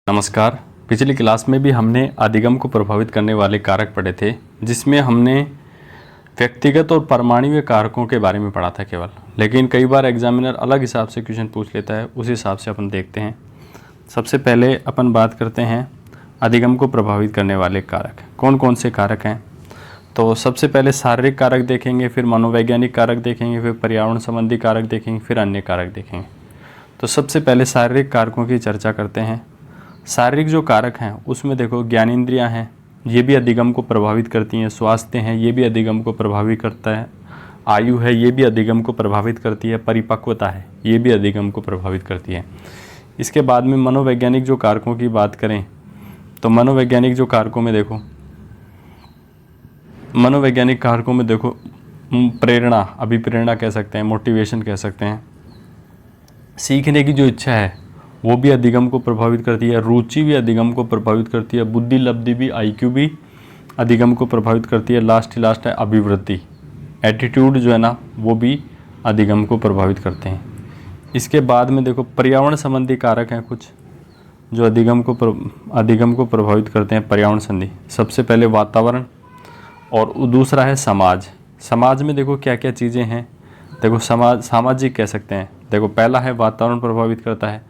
नमस्कार। पिछली क्लास में भी हमने अधिगम को प्रभावित करने वाले कारक पढ़े थे, जिसमें हमने व्यक्तिगत और परमाणु कारकों के बारे में पढ़ा था केवल। लेकिन कई बार एग्जामिनर अलग हिसाब से क्वेश्चन पूछ लेता है, उस हिसाब से अपन देखते हैं। सबसे पहले अपन बात करते हैं अधिगम को प्रभावित करने वाले कारक कौन कौन से कारक हैं। तो सबसे पहले शारीरिक कारक देखेंगे, फिर मनोवैज्ञानिक कारक देखेंगे, फिर पर्यावरण संबंधी कारक देखेंगे, फिर अन्य कारक देखेंगे। तो सबसे पहले शारीरिक कारकों की चर्चा करते हैं। शारीरिक जो कारक हैं उसमें देखो, ज्ञानेंद्रियां हैं, ये भी अधिगम को प्रभावित करती हैं। स्वास्थ्य हैं, ये भी अधिगम को प्रभावित करता है। आयु है, ये भी अधिगम को प्रभावित करती है। परिपक्वता है, ये भी अधिगम को प्रभावित करती है। इसके बाद में मनोवैज्ञानिक जो कारकों की बात करें तो मनोवैज्ञानिक जो कारकों में देखो, मनोवैज्ञानिक कारकों में देखो प्रेरणा, अभिप्रेरणा कह सकते हैं, मोटिवेशन कह सकते हैं। सीखने की जो इच्छा है वो भी अधिगम को प्रभावित करती है। रुचि भी अधिगम को प्रभावित करती है। बुद्धि लब्धि भी, आईक्यू भी अधिगम को प्रभावित करती है। लास्ट है अभिवृत्ति, एटीट्यूड जो है ना, वो भी अधिगम को प्रभावित करते हैं। इसके बाद में देखो पर्यावरण संबंधी कारक हैं कुछ जो अधिगम को प्रभावित करते हैं। पर्यावरण संबंधी सबसे पहले वातावरण और दूसरा है समाज। समाज में देखो क्या क्या चीज़ें हैं। देखो सामाजिक कह सकते हैं। देखो पहला है वातावरण प्रभावित करता है,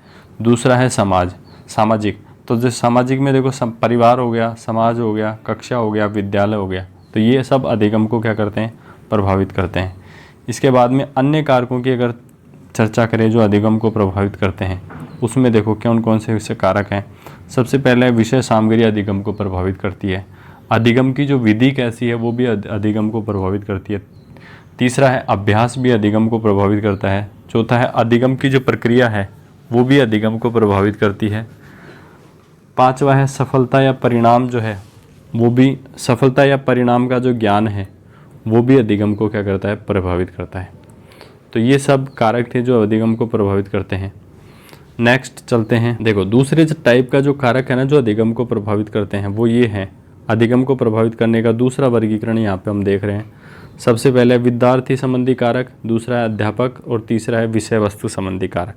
दूसरा है सामाजिक। तो जो सामाजिक में देखो परिवार हो गया, समाज हो गया, कक्षा हो गया, विद्यालय हो गया, तो ये सब अधिगम को क्या करते हैं, प्रभावित करते हैं। इसके बाद में अन्य कारकों की अगर चर्चा करें जो अधिगम को प्रभावित करते हैं, उसमें देखो कौन कौन से कारक हैं। सबसे पहले विषय सामग्री अधिगम को प्रभावित करती है। अधिगम की जो विधि कैसी है वो भी अधिगम को प्रभावित करती है। तीसरा है अभ्यास भी अधिगम को प्रभावित करता है। चौथा है अधिगम की जो प्रक्रिया है वो भी अधिगम को प्रभावित करती है। पांचवा है सफलता या परिणाम जो है वो भी, सफलता या परिणाम का जो ज्ञान है वो भी अधिगम को क्या करता है, प्रभावित करता है। तो ये सब कारक थे जो अधिगम को प्रभावित करते हैं। नेक्स्ट चलते हैं। देखो दूसरे टाइप का जो कारक है ना जो अधिगम को प्रभावित करते हैं वो ये है। अधिगम को प्रभावित करने का दूसरा वर्गीकरण यहाँ पे हम देख रहे हैं। सबसे पहले विद्यार्थी संबंधी कारक, दूसरा है अध्यापक और तीसरा है विषय वस्तु संबंधी कारक।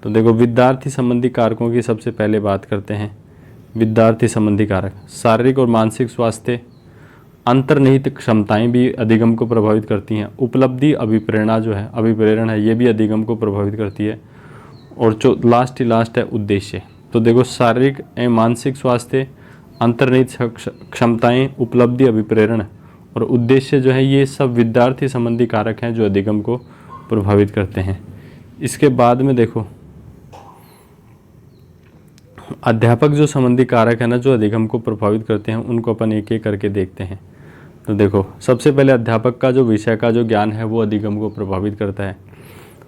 तो देखो विद्यार्थी संबंधी कारकों की सबसे पहले बात करते हैं। विद्यार्थी संबंधी कारक शारीरिक और मानसिक स्वास्थ्य, अंतर्निहित क्षमताएं भी अधिगम को प्रभावित करती हैं। उपलब्धि, अभिप्रेरणा जो है, अभिप्रेरण है, ये भी अधिगम को प्रभावित करती है। और जो लास्ट है उद्देश्य। तो देखो शारीरिक एवं मानसिक स्वास्थ्य, अंतर्निहित क्षमताएं, उपलब्धि, अभिप्रेरण और उद्देश्य जो है, ये सब विद्यार्थी संबंधी कारक हैं जो अधिगम को प्रभावित करते हैं। इसके बाद में देखो अध्यापक जो संबंधी कारक है ना जो अधिगम को प्रभावित करते हैं, उनको अपन एक एक करके देखते हैं। तो देखो सबसे पहले अध्यापक का जो विषय का जो ज्ञान है वो अधिगम को प्रभावित करता है।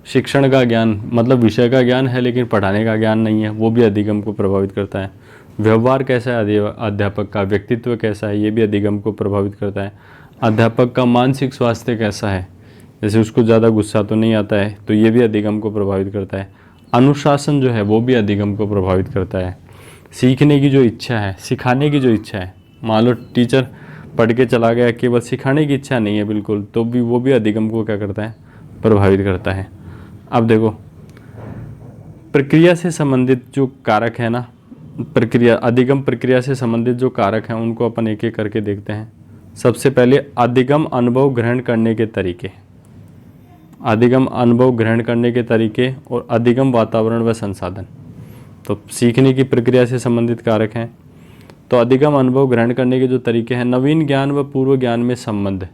शिक्षण का ज्ञान मतलब विषय का ज्ञान है लेकिन पढ़ाने का ज्ञान नहीं है, वो भी अधिगम को प्रभावित करता है। व्यवहार कैसा है अध्यापक का, व्यक्तित्व कैसा है, ये भी अधिगम को प्रभावित करता है। अध्यापक का मानसिक स्वास्थ्य कैसा है, जैसे उसको ज़्यादा गुस्सा तो नहीं आता है, तो ये भी अधिगम को प्रभावित करता है। अनुशासन जो है वो भी अधिगम को प्रभावित करता है। सीखने की जो इच्छा है, सिखाने की जो इच्छा है, मान लो टीचर पढ़ के चला गया, केवल सिखाने की इच्छा नहीं है बिल्कुल, तो भी वो भी अधिगम को क्या करता है, प्रभावित करता है। अब देखो प्रक्रिया से संबंधित जो कारक है ना, अधिगम प्रक्रिया से संबंधित जो कारक हैं उनको अपन एक एक करके देखते हैं। सबसे पहले अधिगम अनुभव ग्रहण करने के तरीके, अधिगम अनुभव ग्रहण करने के तरीके और अधिगम वातावरण व संसाधन। तो सीखने की प्रक्रिया से संबंधित कारक हैं। तो अधिगम अनुभव ग्रहण करने के जो तरीके हैं, नवीन ज्ञान व पूर्व ज्ञान में संबंध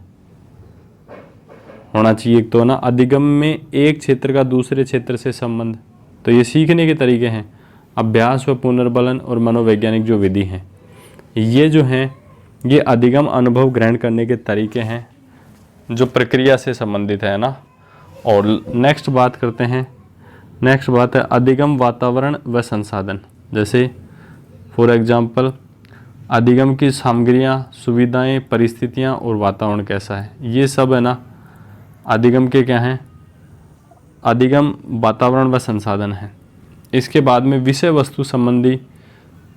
होना चाहिए। तो ना अधिगम में एक क्षेत्र का दूसरे क्षेत्र से संबंध, तो ये सीखने के तरीके हैं। अभ्यास व पुनर्बलन और मनोवैज्ञानिक जो विधि हैं, ये जो हैं ये अधिगम अनुभव ग्रहण करने के तरीके हैं जो प्रक्रिया से संबंधित है ना। और नेक्स्ट बात करते हैं। नेक्स्ट बात है अधिगम वातावरण व संसाधन। जैसे फॉर एग्जांपल अधिगम की सामग्रियाँ, सुविधाएं, परिस्थितियाँ और वातावरण कैसा है, ये सब है ना अधिगम के क्या हैं, अधिगम वातावरण व संसाधन है। इसके बाद में विषय वस्तु संबंधी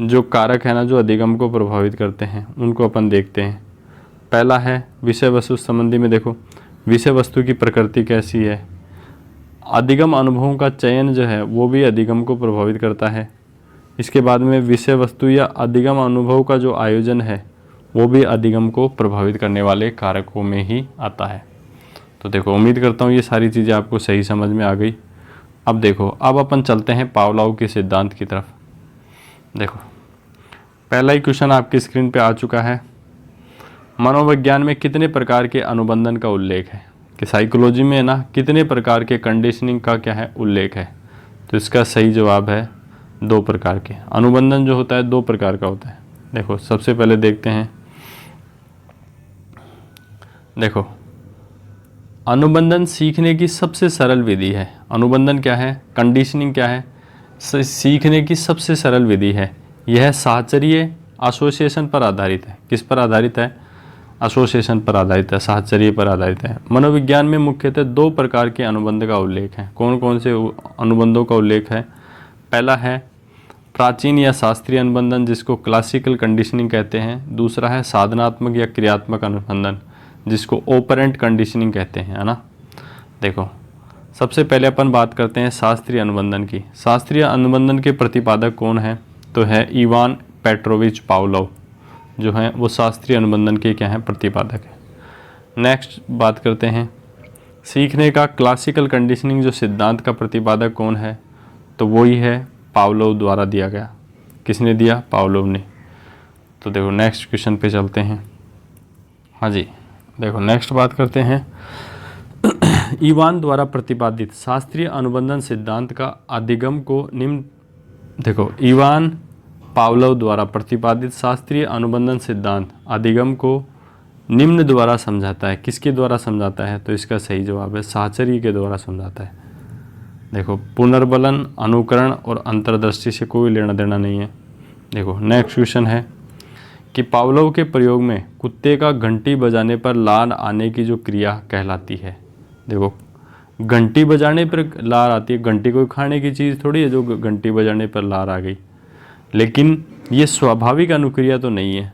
जो कारक है ना जो अधिगम को प्रभावित करते हैं, उनको अपन देखते हैं। पहला है विषय वस्तु संबंधी में देखो विषय वस्तु की प्रकृति कैसी है। अधिगम अनुभवों का चयन जो है वो भी अधिगम को प्रभावित करता है। इसके बाद में विषय वस्तु या अधिगम अनुभव का जो आयोजन है वो भी अधिगम को प्रभावित करने वाले कारकों में ही आता है। तो देखो, उम्मीद करता हूँ ये सारी चीज़ें आपको सही समझ में आ गई। अब देखो, अब अपन चलते हैं पावलोव के सिद्धांत की तरफ। देखो, पहला ही क्वेश्चन आपकी स्क्रीन पे आ चुका है। मनोविज्ञान में कितने प्रकार के अनुबंधन का उल्लेख है? कि साइकोलॉजी में ना कितने प्रकार के कंडीशनिंग का क्या है उल्लेख है? तो इसका सही जवाब है 2 प्रकार के। अनुबंधन जो होता है 2 प्रकार का होता है। देखो, सबसे पहले देखते हैं। देखो, अनुबंधन सीखने की सबसे सरल विधि है। अनुबंधन क्या है? कंडीशनिंग क्या है? सीखने की सबसे सरल विधि है। यह साहचर्य एसोसिएशन पर आधारित है। किस पर आधारित है? एसोसिएशन पर आधारित है, साहचर्य पर आधारित है। मनोविज्ञान में मुख्यतः 2 प्रकार के अनुबंध का उल्लेख है। कौन कौन से अनुबंधों का उल्लेख है? पहला है प्राचीन या शास्त्रीय अनुबंधन, जिसको क्लासिकल कंडीशनिंग कहते हैं। दूसरा है साधनात्मक या क्रियात्मक अनुबंधन, जिसको ऑपरेंट कंडीशनिंग कहते हैं, है ना। देखो, सबसे पहले अपन बात करते हैं शास्त्रीय अनुबंधन की। शास्त्रीय अनुबंधन के प्रतिपादक कौन है? तो है इवान पेट्रोविच पावलोव, जो हैं वो शास्त्रीय अनुबंधन के क्या हैं? प्रतिपादक है। नेक्स्ट बात करते हैं सीखने का क्लासिकल कंडीशनिंग जो सिद्धांत का प्रतिपादक कौन है? तो वही है पावलोव द्वारा दिया गया। किसने दिया? पावलोव ने। तो देखो, नेक्स्ट क्वेश्चन पे चलते हैं। हाँ जी, देखो नेक्स्ट बात करते हैं इवान द्वारा प्रतिपादित शास्त्रीय अनुबंधन सिद्धांत का अधिगम को निम्न। देखो, इवान पावलोव द्वारा प्रतिपादित शास्त्रीय अनुबंधन सिद्धांत अधिगम को निम्न द्वारा समझाता है। किसके द्वारा समझाता है? तो इसका सही जवाब है साहचर्य के द्वारा समझाता है। देखो, पुनर्बलन, अनुकरण और अंतर्दृष्टि से कोई लेना देना नहीं है। देखो, नेक्स्ट क्वेश्चन है कि पावलोव के प्रयोग में कुत्ते का घंटी बजाने पर लार आने की जो क्रिया कहलाती है। देखो, घंटी बजाने पर लार आती है। घंटी कोई खाने की चीज़ थोड़ी है जो घंटी बजाने पर लार आ गई। लेकिन ये स्वाभाविक अनुक्रिया तो नहीं है।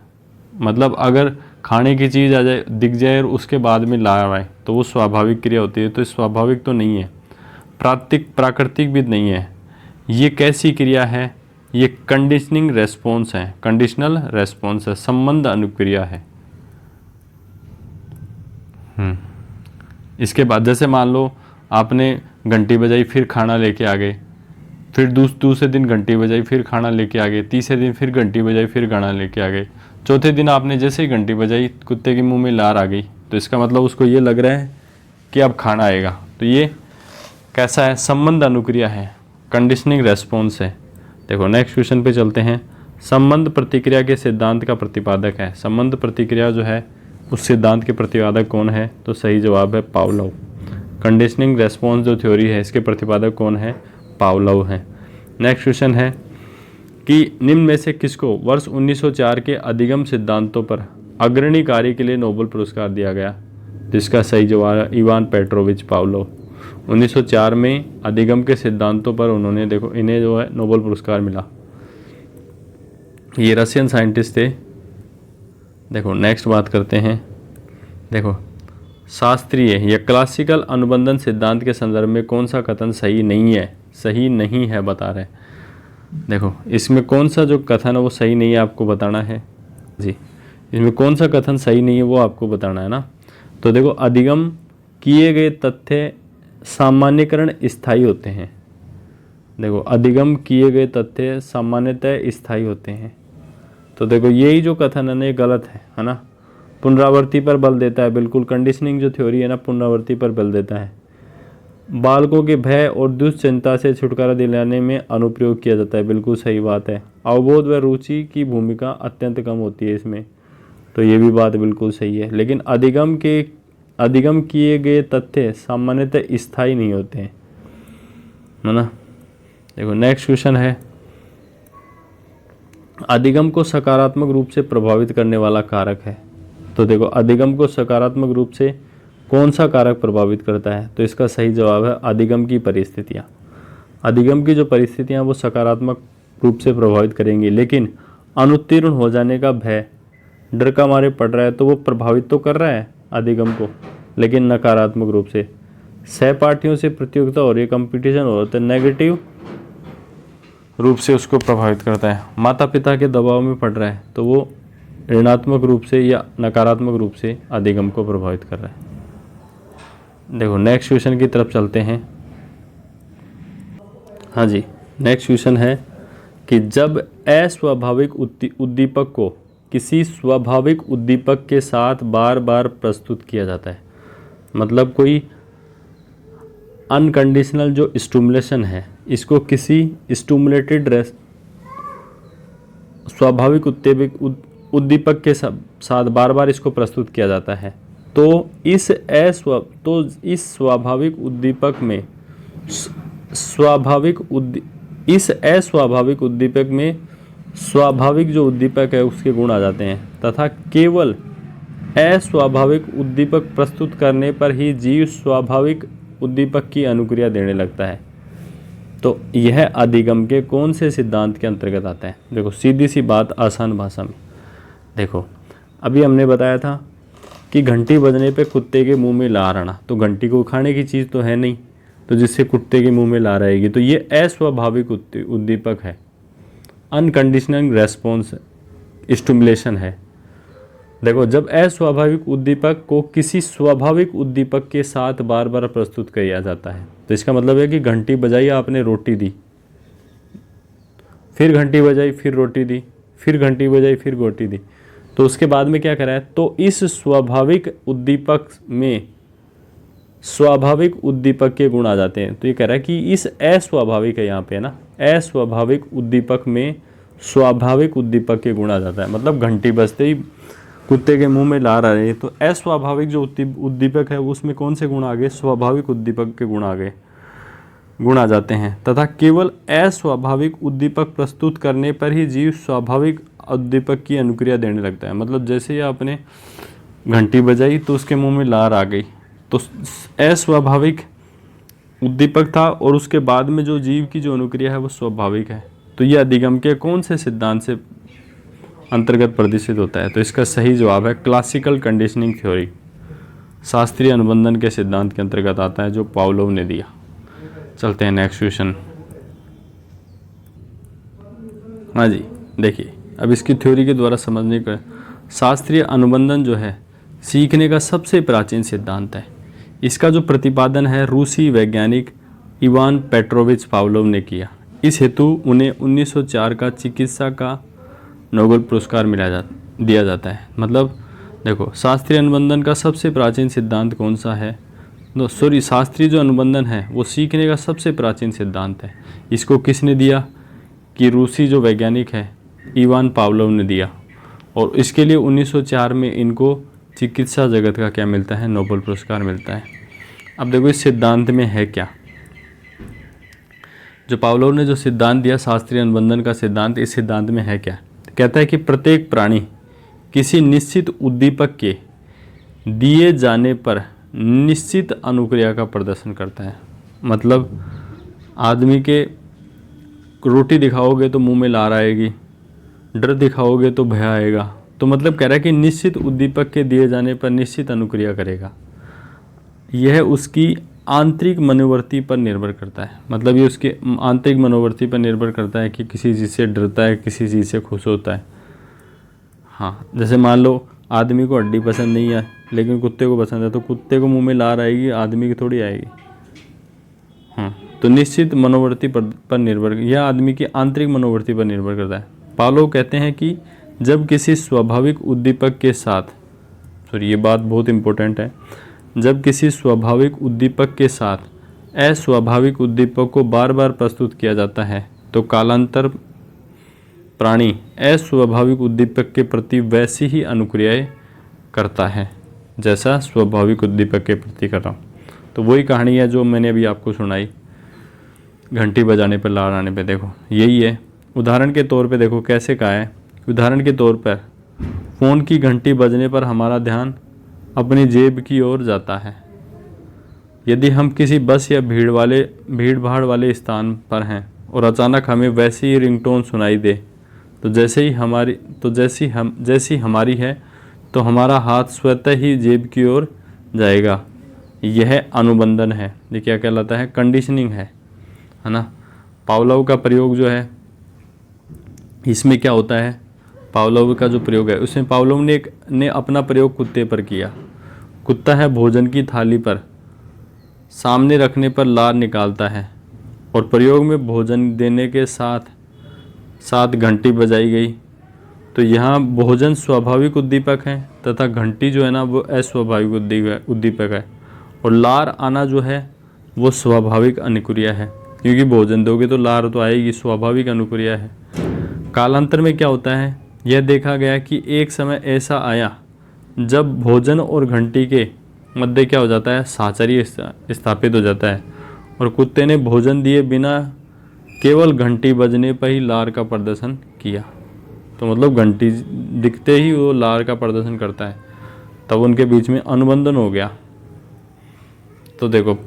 मतलब अगर खाने की चीज़ आ जाए, दिख जाए और उसके बाद में लार आए तो वो स्वाभाविक क्रिया होती है। तो स्वाभाविक तो नहीं है, प्राकृतिक भी नहीं है। ये कैसी क्रिया है? ये कंडीशनिंग रेस्पॉन्स है, कंडीशनल रेस्पॉन्स है, संबंध अनुक्रिया है। इसके बाद जैसे मान लो आपने घंटी बजाई, फिर खाना लेके आ गए, फिर दूसरे दिन घंटी बजाई, फिर खाना लेके आ गए, तीसरे दिन फिर घंटी बजाई, फिर खाना लेके आ गए, चौथे दिन आपने जैसे ही घंटी बजाई कुत्ते के मुंह में लार आ गई, तो इसका मतलब उसको ये लग रहा है कि अब खाना आएगा। तो ये कैसा है? संबंध अनुक्रिया है, कंडीशनिंग रेस्पॉन्स है। देखो, नेक्स्ट क्वेश्चन पे चलते हैं। संबंध प्रतिक्रिया के सिद्धांत का प्रतिपादक है। संबंध प्रतिक्रिया जो है उस सिद्धांत के प्रतिपादक कौन है? तो सही जवाब है पावलोव। कंडीशनिंग रेस्पॉन्स जो थ्योरी है इसके प्रतिपादक कौन है? पावलोव है। नेक्स्ट क्वेश्चन है कि निम्न में से किसको वर्ष 1904 के अधिगम सिद्धांतों पर अग्रणी कार्य के लिए नोबेल पुरस्कार दिया गया? जिसका सही जवाब है इवान पेट्रोविच पावलोव। 1904 में अधिगम के सिद्धांतों पर उन्होंने, देखो, इन्हें जो है नोबेल पुरस्कार मिला। ये रशियन साइंटिस्ट थे। देखो, नेक्स्ट बात करते हैं। देखो, शास्त्रीय या क्लासिकल अनुबंधन सिद्धांत के संदर्भ में कौन सा कथन सही नहीं है? सही नहीं है बता रहे। देखो, इसमें कौन सा जो कथन है वो सही नहीं है आपको बताना है जी। इसमें कौन सा कथन सही नहीं है वो आपको बताना है ना। तो देखो, अधिगम किए गए तथ्य सामान्यकरण स्थायी होते हैं। देखो, अधिगम किए गए तथ्य सामान्यतः स्थायी होते हैं। तो देखो, यही जो कथन है ना ये गलत है ना। पुनरावृत्ति पर बल देता है। बिल्कुल, कंडीशनिंग जो थ्योरी है ना पुनरावृत्ति पर बल देता है। बालकों के भय और दुश्चिंता से छुटकारा दिलाने में अनुप्रयोग किया जाता है। बिल्कुल सही बात है। अवबोध व रुचि की भूमिका अत्यंत कम होती है इसमें। तो ये भी बात बिल्कुल सही है। लेकिन अधिगम किए गए तथ्य सामान्यतः स्थायी नहीं होते हैं, है ना। देखो, नेक्स्ट क्वेश्चन है अधिगम को सकारात्मक रूप से प्रभावित करने वाला कारक है। तो देखो, अधिगम को सकारात्मक रूप से कौन सा कारक प्रभावित करता है? तो इसका सही जवाब है अधिगम की परिस्थितियाँ। अधिगम की जो परिस्थितियाँ वो सकारात्मक रूप से प्रभावित करेंगी। लेकिन अनुत्तीर्ण हो जाने का भय, डर का मारे पड़ रहा है तो वो प्रभावित तो कर रहा है अधिगम को, लेकिन नकारात्मक रूप से। सहपाठियों से प्रतियोगिता हो रही है, कंपटीशन हो रहा है, तो नेगेटिव रूप से उसको प्रभावित करता है। माता पिता के दबाव में पड़ रहा है तो वो ऋणात्मक रूप से या नकारात्मक रूप से अधिगम को प्रभावित कर रहा है। देखो नेक्स्ट क्वेश्चन की तरफ चलते हैं। हाँ जी, नेक्स्ट क्वेश्चन है कि जब अस्वाभाविक उद्दीपक को किसी स्वाभाविक उद्दीपक के साथ बार बार प्रस्तुत किया जाता है, मतलब कोई अनकंडीशनल जो स्टिमुलेशन है इसको किसी स्टिमुलेटेड स्वाभाविक उद्दीपक के साथ बार बार इसको प्रस्तुत किया जाता है, तो इस स्वाभाविक उद्दीपक में इस अस्वाभाविक उद्दीपक में स्वाभाविक जो उद्दीपक है उसके गुण आ जाते हैं तथा केवल अस्वाभाविक उद्दीपक प्रस्तुत करने पर ही जीव स्वाभाविक उद्दीपक की अनुक्रिया देने लगता है। तो यह अधिगम के कौन से सिद्धांत के अंतर्गत आता है? देखो सीधी सी बात आसान भाषा में, देखो अभी हमने बताया था कि घंटी बजने पे कुत्ते के मुंह में लार आना, तो घंटी को खाने की चीज़ तो है नहीं, तो जिससे कुत्ते के मुंह में लार आएगी, तो ये अस्वाभाविक उद्दीपक है, अनकंडीशनल रेस्पॉन्स स्टिमुलेशन है। देखो जब अस्वाभाविक उद्दीपक को किसी स्वाभाविक उद्दीपक के साथ बार बार प्रस्तुत किया जाता है, तो इसका मतलब है कि घंटी बजाई आपने रोटी दी, फिर घंटी बजाई फिर रोटी दी, फिर घंटी बजाई फिर रोटी दी, तो उसके बाद में क्या करा है, तो इस स्वाभाविक उद्दीपक में स्वाभाविक उद्दीपक के गुण आ जाते हैं। तो ये कह रहा है कि इस अस्वाभाविक है यहाँ पे ना, अस्वाभाविक उद्दीपक में स्वाभाविक उद्दीपक के गुण आ जाता है, मतलब घंटी बजते ही कुत्ते के मुंह में लार आ रही है, तो अस्वाभाविक जो उद्दीपक है उसमें कौन से गुण आ गए? स्वाभाविक उद्दीपक के गुण आ जाते हैं तथा केवल अस्वाभाविक उद्दीपक प्रस्तुत करने पर ही जीव स्वाभाविक उद्दीपक की अनुक्रिया देने लगता है। मतलब जैसे ही आपने घंटी बजाई तो उसके मुंह में लार आ गई, तो अस्वाभाविक उद्दीपक था और उसके बाद में जो जीव की जो अनुक्रिया है वो स्वाभाविक है। तो यह अधिगम के कौन से सिद्धांत से अंतर्गत प्रदर्शित होता है? तो इसका सही जवाब है क्लासिकल कंडीशनिंग थ्योरी, शास्त्रीय अनुबंधन के सिद्धांत के अंतर्गत आता है जो पावलोव ने दिया। चलते हैं नेक्स्ट क्वेश्चन। हाँ जी, देखिए अब इसकी थ्योरी के द्वारा समझने का, शास्त्रीय अनुबंधन जो है सीखने का सबसे प्राचीन सिद्धांत है। इसका जो प्रतिपादन है रूसी वैज्ञानिक इवान पेट्रोविच पावलोव ने किया। इस हेतु उन्हें 1904 का चिकित्सा का नोबेल पुरस्कार दिया जाता है। मतलब देखो शास्त्रीय अनुबंधन का सबसे प्राचीन सिद्धांत कौन सा है? शास्त्रीय जो अनुबंधन है वो सीखने का सबसे प्राचीन सिद्धांत है। इसको किसने दिया? कि रूसी जो वैज्ञानिक है इवान पावलोव ने दिया, और इसके लिए 1904 में इनको चिकित्सा जगत का क्या मिलता है? नोबेल पुरस्कार मिलता है। अब देखो इस सिद्धांत में है क्या, जो पावलोव ने जो सिद्धांत दिया शास्त्रीय अनुबंधन का सिद्धांत, इस सिद्धांत में है क्या? कहता है कि प्रत्येक प्राणी किसी निश्चित उद्दीपक के दिए जाने पर निश्चित अनुक्रिया का प्रदर्शन करता है। मतलब आदमी के रोटी दिखाओगे तो मुंह में लार आएगी, डर दिखाओगे तो भय आएगा, तो मतलब कह रहा है कि निश्चित उद्दीपक के दिए जाने पर निश्चित अनुक्रिया करेगा। यह उसकी आंतरिक मनोवृत्ति पर निर्भर करता है। मतलब ये उसके आंतरिक मनोवृत्ति पर निर्भर करता है कि किसी चीज़ से डरता है, किसी चीज़ से खुश होता है। हाँ, जैसे मान लो आदमी को हड्डी पसंद नहीं है लेकिन कुत्ते को पसंद है, तो कुत्ते को मुंह में लार आएगी, आदमी की थोड़ी आएगी। हाँ, तो निश्चित मनोवृत्ति पर निर्भर, यह आदमी की आंतरिक मनोवृत्ति पर निर्भर करता है। पावलोव कहते हैं कि जब किसी स्वाभाविक उद्दीपक के साथ, ये बात बहुत इम्पोर्टेंट है, जब किसी स्वाभाविक उद्दीपक के साथ अस्वाभाविक उद्दीपक को बार बार प्रस्तुत किया जाता है तो कालांतर प्राणी अस्वाभाविक उद्दीपक के प्रति वैसी ही अनुक्रियाएं करता है जैसा स्वाभाविक उद्दीपक के प्रति कर रहा हूँ। तो वही कहानी है जो मैंने अभी आपको सुनाई, घंटी बजाने पर लार आने पे। देखो यही है। उदाहरण के तौर पे देखो कैसे कहा है। उदाहरण के तौर पर फ़ोन की घंटी बजने पर हमारा ध्यान अपनी जेब की ओर जाता है। यदि हम किसी बस या भीड़ भाड़ वाले स्थान पर हैं और अचानक हमें वैसी ही रिंगटोन सुनाई दे तो जैसी हमारी है तो हमारा हाथ स्वतः ही जेब की ओर जाएगा। यह अनुबंधन है। ये क्या कहलाता है? कंडीशनिंग है ना। पावलोव का प्रयोग जो है इसमें क्या होता है, पावलोव का जो प्रयोग है उसमें पावलोव ने अपना प्रयोग कुत्ते पर किया। कुत्ता है भोजन की थाली पर सामने रखने पर लार निकालता है और प्रयोग में भोजन देने के साथ साथ घंटी बजाई गई। तो यहाँ भोजन स्वाभाविक उद्दीपक है तथा घंटी जो है ना वो अस्वाभाविक उद्दीपक है, और लार आना जो है वो स्वाभाविक अनुक्रिया है, क्योंकि भोजन दोगे तो लार तो आएगी, स्वाभाविक अनुक्रिया है। कालांतर में क्या होता है, यह देखा गया कि एक समय ऐसा आया जब भोजन और घंटी के मध्य क्या हो जाता है, साहचर्य स्थापित हो जाता है, और कुत्ते ने भोजन दिए बिना केवल घंटी बजने पर ही लार का प्रदर्शन किया। तो मतलब घंटी दिखते ही वो लार का प्रदर्शन करता है, तब उनके बीच में अनुबंधन हो गया। तो देखो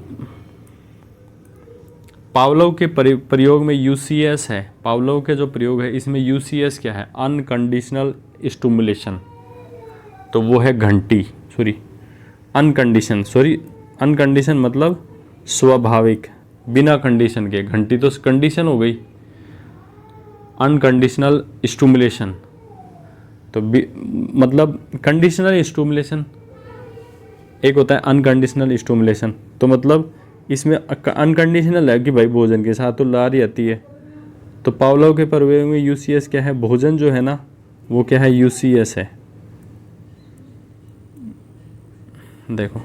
पावलोव के प्रयोग में यूसीएस है, पावलोव के जो प्रयोग है इसमें यूसीएस क्या है, अनकंडीशनल स्टिमुलेशन। तो वो है घंटी, अनकंडीशन मतलब स्वाभाविक, बिना कंडीशन के। घंटी तो कंडीशन हो गई, अनकंडीशनल स्टिमुलेशन तो मतलब कंडीशनल स्टिमुलेशन एक होता है, अनकंडीशनल स्टिमुलेशन तो मतलब इसमें अनकंडीशनल है कि भाई भोजन के साथ तो लार ही आती है। तो पावलोव के प्रयोग में यूसीएस क्या है, भोजन जो है ना वो क्या है, यूसीएस है। देखो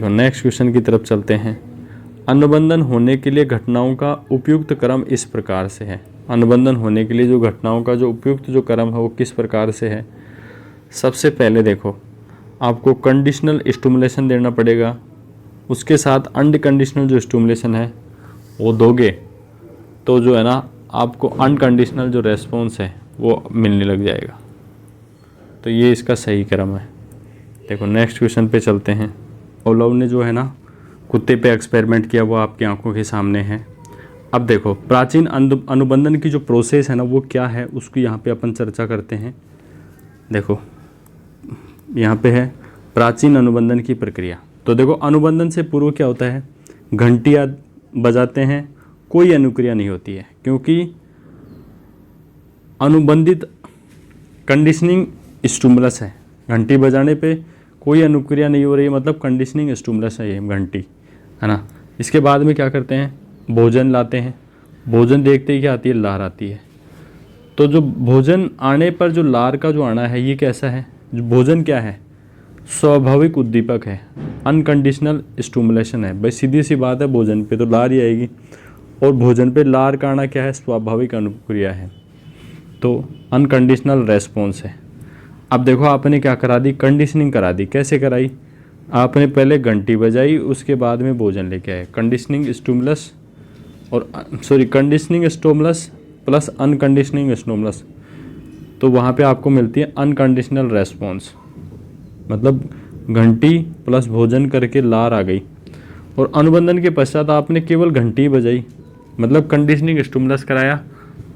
नेक्स्ट क्वेश्चन की तरफ चलते हैं। अनुबंधन होने के लिए घटनाओं का उपयुक्त क्रम इस प्रकार से है। अनुबंधन होने के लिए जो घटनाओं का जो उपयुक्त जो क्रम है वो किस प्रकार से है। सबसे पहले देखो आपको कंडीशनल स्टिमुलेशन देना पड़ेगा, उसके साथ अनकंडीशनल जो स्टिमुलेशन है वो दोगे तो जो है ना आपको अनकंडीशनल जो रेस्पॉन्स है वो मिलने लग जाएगा। तो ये इसका सही क्रम है। देखो नेक्स्ट क्वेश्चन पे चलते हैं। पावलोव ने जो है ना कुत्ते पे एक्सपेरिमेंट किया, वो आपकी आंखों के सामने है। अब देखो प्राचीन अनुबंधन की जो प्रोसेस है ना वो क्या है, उसकी यहाँ पे अपन चर्चा करते हैं। देखो यहाँ पे है प्राचीन अनुबंधन की प्रक्रिया। तो देखो अनुबंधन से पूर्व क्या होता है, घंटियाँ बजाते हैं, कोई अनुक्रिया नहीं होती है, क्योंकि अनुबंधित कंडीशनिंग स्टिमुलस है। घंटी बजाने पे कोई अनुक्रिया नहीं हो रही है, मतलब कंडीशनिंग स्टिमुलस है ये घंटी, है ना। इसके बाद में क्या करते हैं, भोजन लाते हैं, भोजन देखते ही क्या आती है, लार आती है। तो जो भोजन आने पर जो लार का जो आना है ये कैसा है, जो भोजन क्या है, स्वाभाविक उद्दीपक है, अनकंडीशनल स्टिमुलेशन है। भाई सीधी सी बात है, भोजन पे तो लार ही आएगी, और भोजन पे लार का आना क्या है, स्वाभाविक अनुक्रिया है, तो अनकंडीशनल रेस्पॉन्स है। अब देखो आपने क्या करा दी, कंडीशनिंग करा दी। कैसे कराई, आपने पहले घंटी बजाई, उसके बाद में भोजन लेके आए। Conditioning stimulus conditioning stimulus plus unconditioning stimulus, तो वहाँ पे आपको मिलती है अनकंडीशनल रेस्पॉन्स। मतलब घंटी प्लस भोजन करके लार आ गई, और अनुबंधन के पश्चात आपने केवल घंटी बजाई, मतलब कंडीशनिंग स्टिमुलस कराया,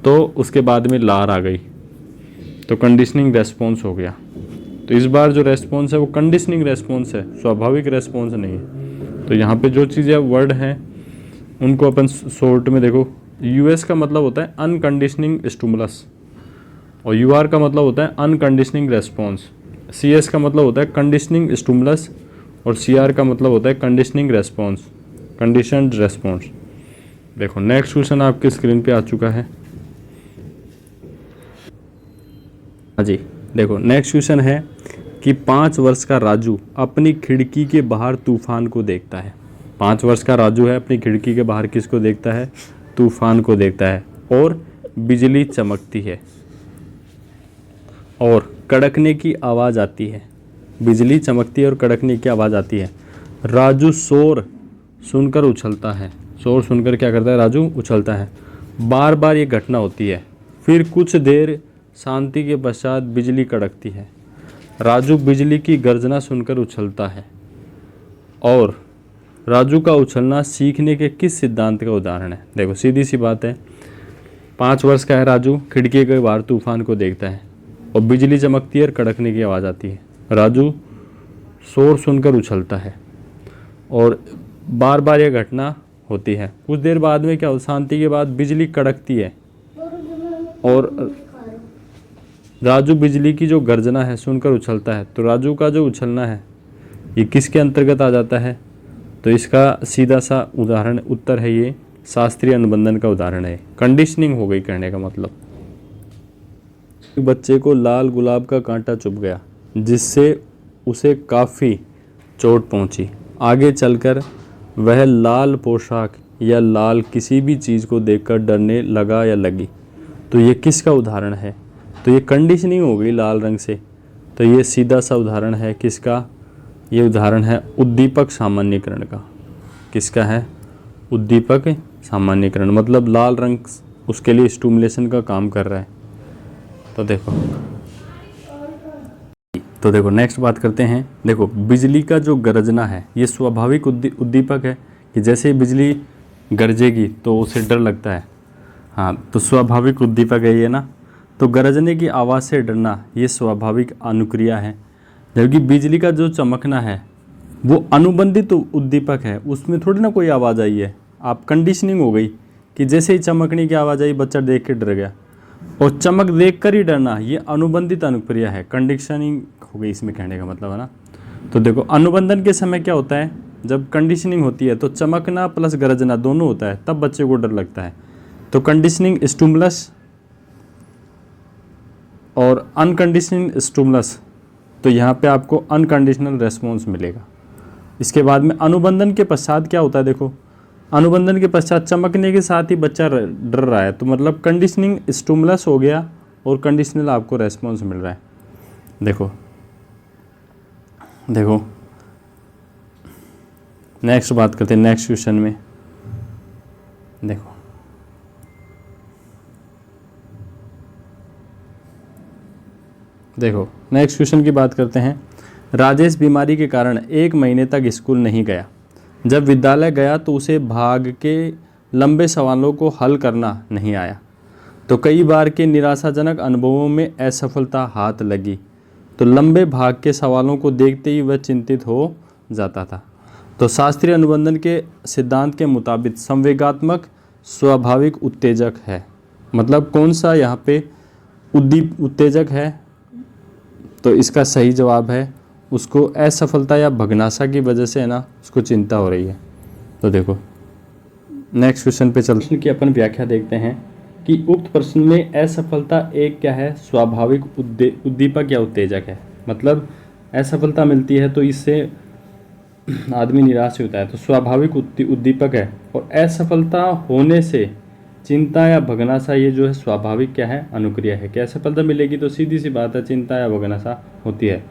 तो उसके बाद में लार आ गई, तो कंडीशनिंग रेस्पॉन्स हो गया। तो इस बार जो रेस्पॉन्स है वो कंडीशनिंग रेस्पॉन्स है, स्वाभाविक रेस्पॉन्स नहीं है। तो यहाँ पे जो चीज़ें वर्ड हैं उनको अपन शॉर्ट में देखो, यूएस का मतलब होता है अनकंडीशनिंग स्टिमुलस, और यूआर का मतलब होता है अनकंडीशनिंग रेस्पॉन्स, सीएस का मतलब होता है कंडीशनिंग स्टिमुलस, और सीआर का मतलब होता है कंडीशनिंग रेस्पॉन्स, कंडीशनड रेस्पॉन्स। देखो नेक्स्ट क्वेश्चन आपके स्क्रीन पे आ चुका है। हाँ जी, देखो नेक्स्ट क्वेश्चन है कि 5 वर्ष का राजू अपनी खिड़की के बाहर तूफान को देखता है। 5 वर्ष का राजू है, अपनी खिड़की के बाहर किसको देखता है, तूफान को देखता है, और बिजली चमकती है और कड़कने की आवाज़ आती है। बिजली चमकती है और कड़कने की आवाज़ आती है। राजू शोर सुनकर उछलता है। शोर सुनकर क्या करता है, राजू उछलता है। बार बार ये घटना होती है। फिर कुछ देर शांति के पश्चात बिजली कड़कती है। राजू बिजली की गर्जना सुनकर उछलता है। और राजू का उछलना सीखने के किस सिद्धांत का उदाहरण है। देखो सीधी सी बात है, 5 वर्ष का है राजू, खिड़की के बाहर तूफान को देखता है और बिजली चमकती है और कड़कने की आवाज़ आती है। राजू शोर सुनकर उछलता है और बार बार यह घटना होती है। कुछ देर बाद में क्या हो, शांति के बाद बिजली कड़कती है और राजू बिजली की जो गर्जना है सुनकर उछलता है। तो राजू का जो उछलना है ये किसके अंतर्गत आ जाता है? तो इसका सीधा सा उदाहरण उत्तर है ये शास्त्रीय अनुबंधन का उदाहरण है। कंडीशनिंग हो गई कहने का मतलब। बच्चे को लाल गुलाब का कांटा चुभ गया जिससे उसे काफ़ी चोट पहुंची। आगे चलकर वह लाल पोशाक या लाल किसी भी चीज़ को देखकर डरने लगा या लगी। तो ये किसका उदाहरण है? तो ये कंडीशनिंग हो गई लाल रंग से। तो ये सीधा सा उदाहरण है किसका? ये उदाहरण है उद्दीपक सामान्यीकरण का। किसका है? उद्दीपक सामान्यीकरण, मतलब लाल रंग उसके लिए स्टिमुलेशन का काम कर रहा है। तो देखो नेक्स्ट बात करते हैं। देखो बिजली का जो गरजना है ये स्वाभाविक उद्दीपक है कि जैसे बिजली गरजेगी तो उसे डर लगता है। हाँ, तो स्वाभाविक उद्दीपक है ये ना। तो गरजने की आवाज़ से डरना ये स्वाभाविक अनुक्रिया है। जबकि बिजली का जो चमकना है वो अनुबंधित उद्दीपक है, उसमें थोड़ी ना कोई आवाज़ आई है। आप कंडीशनिंग हो गई कि जैसे ही चमकने की आवाज़ आई बच्चा देख के डर गया, और चमक देख कर ही डरना ये अनुबंधित अनुक्रिया है। कंडीशनिंग हो गई इसमें कहने का मतलब है ना। तो देखो अनुबंधन के समय क्या होता है, जब कंडीशनिंग होती है तो चमकना प्लस गरजना दोनों होता है, तब बच्चे को डर लगता है। तो कंडीशनिंग स्टिमुलस और अनकंडीशनिंग स्टिमुलस, तो यहाँ पे आपको अनकंडीशनल रेस्पॉन्स मिलेगा। इसके बाद में अनुबंधन के पश्चात क्या होता है, देखो अनुबंधन के पश्चात चमकने के साथ ही बच्चा डर रहा है, तो मतलब कंडीशनिंग स्टिमुलस हो गया और कंडीशनल आपको रेस्पॉन्स मिल रहा है। देखो देखो नेक्स्ट बात करते हैं नेक्स्ट क्वेश्चन में। देखो नेक्स्ट क्वेश्चन की बात करते हैं। राजेश बीमारी के कारण 1 महीने तक स्कूल नहीं गया। जब विद्यालय गया तो उसे भाग के लंबे सवालों को हल करना नहीं आया, तो कई बार के निराशाजनक अनुभवों में असफलता हाथ लगी। तो लंबे भाग के सवालों को देखते ही वह चिंतित हो जाता था। तो शास्त्रीय अनुबंधन के सिद्धांत के मुताबिक संवेगात्मक स्वाभाविक उत्तेजक है। मतलब कौन सा यहाँ पे उत्तेजक है? तो इसका सही जवाब है उसको असफलता या भग्नाशा की वजह से है ना उसको चिंता हो रही है। तो देखो नेक्स्ट क्वेश्चन पे चलते हैं कि अपन व्याख्या देखते हैं कि उक्त प्रश्न में असफलता एक क्या है? स्वाभाविक उद्दीपक या उत्तेजक है। मतलब असफलता मिलती है तो इससे आदमी निराश होता है, तो स्वाभाविक उद्दीपक है। और असफलता होने से चिंता या भग्नाशा ये जो है स्वाभाविक क्या है? अनुक्रिया है। कि असफलता मिलेगी तो सीधी सी बात है चिंता या भग्नाशा होती है।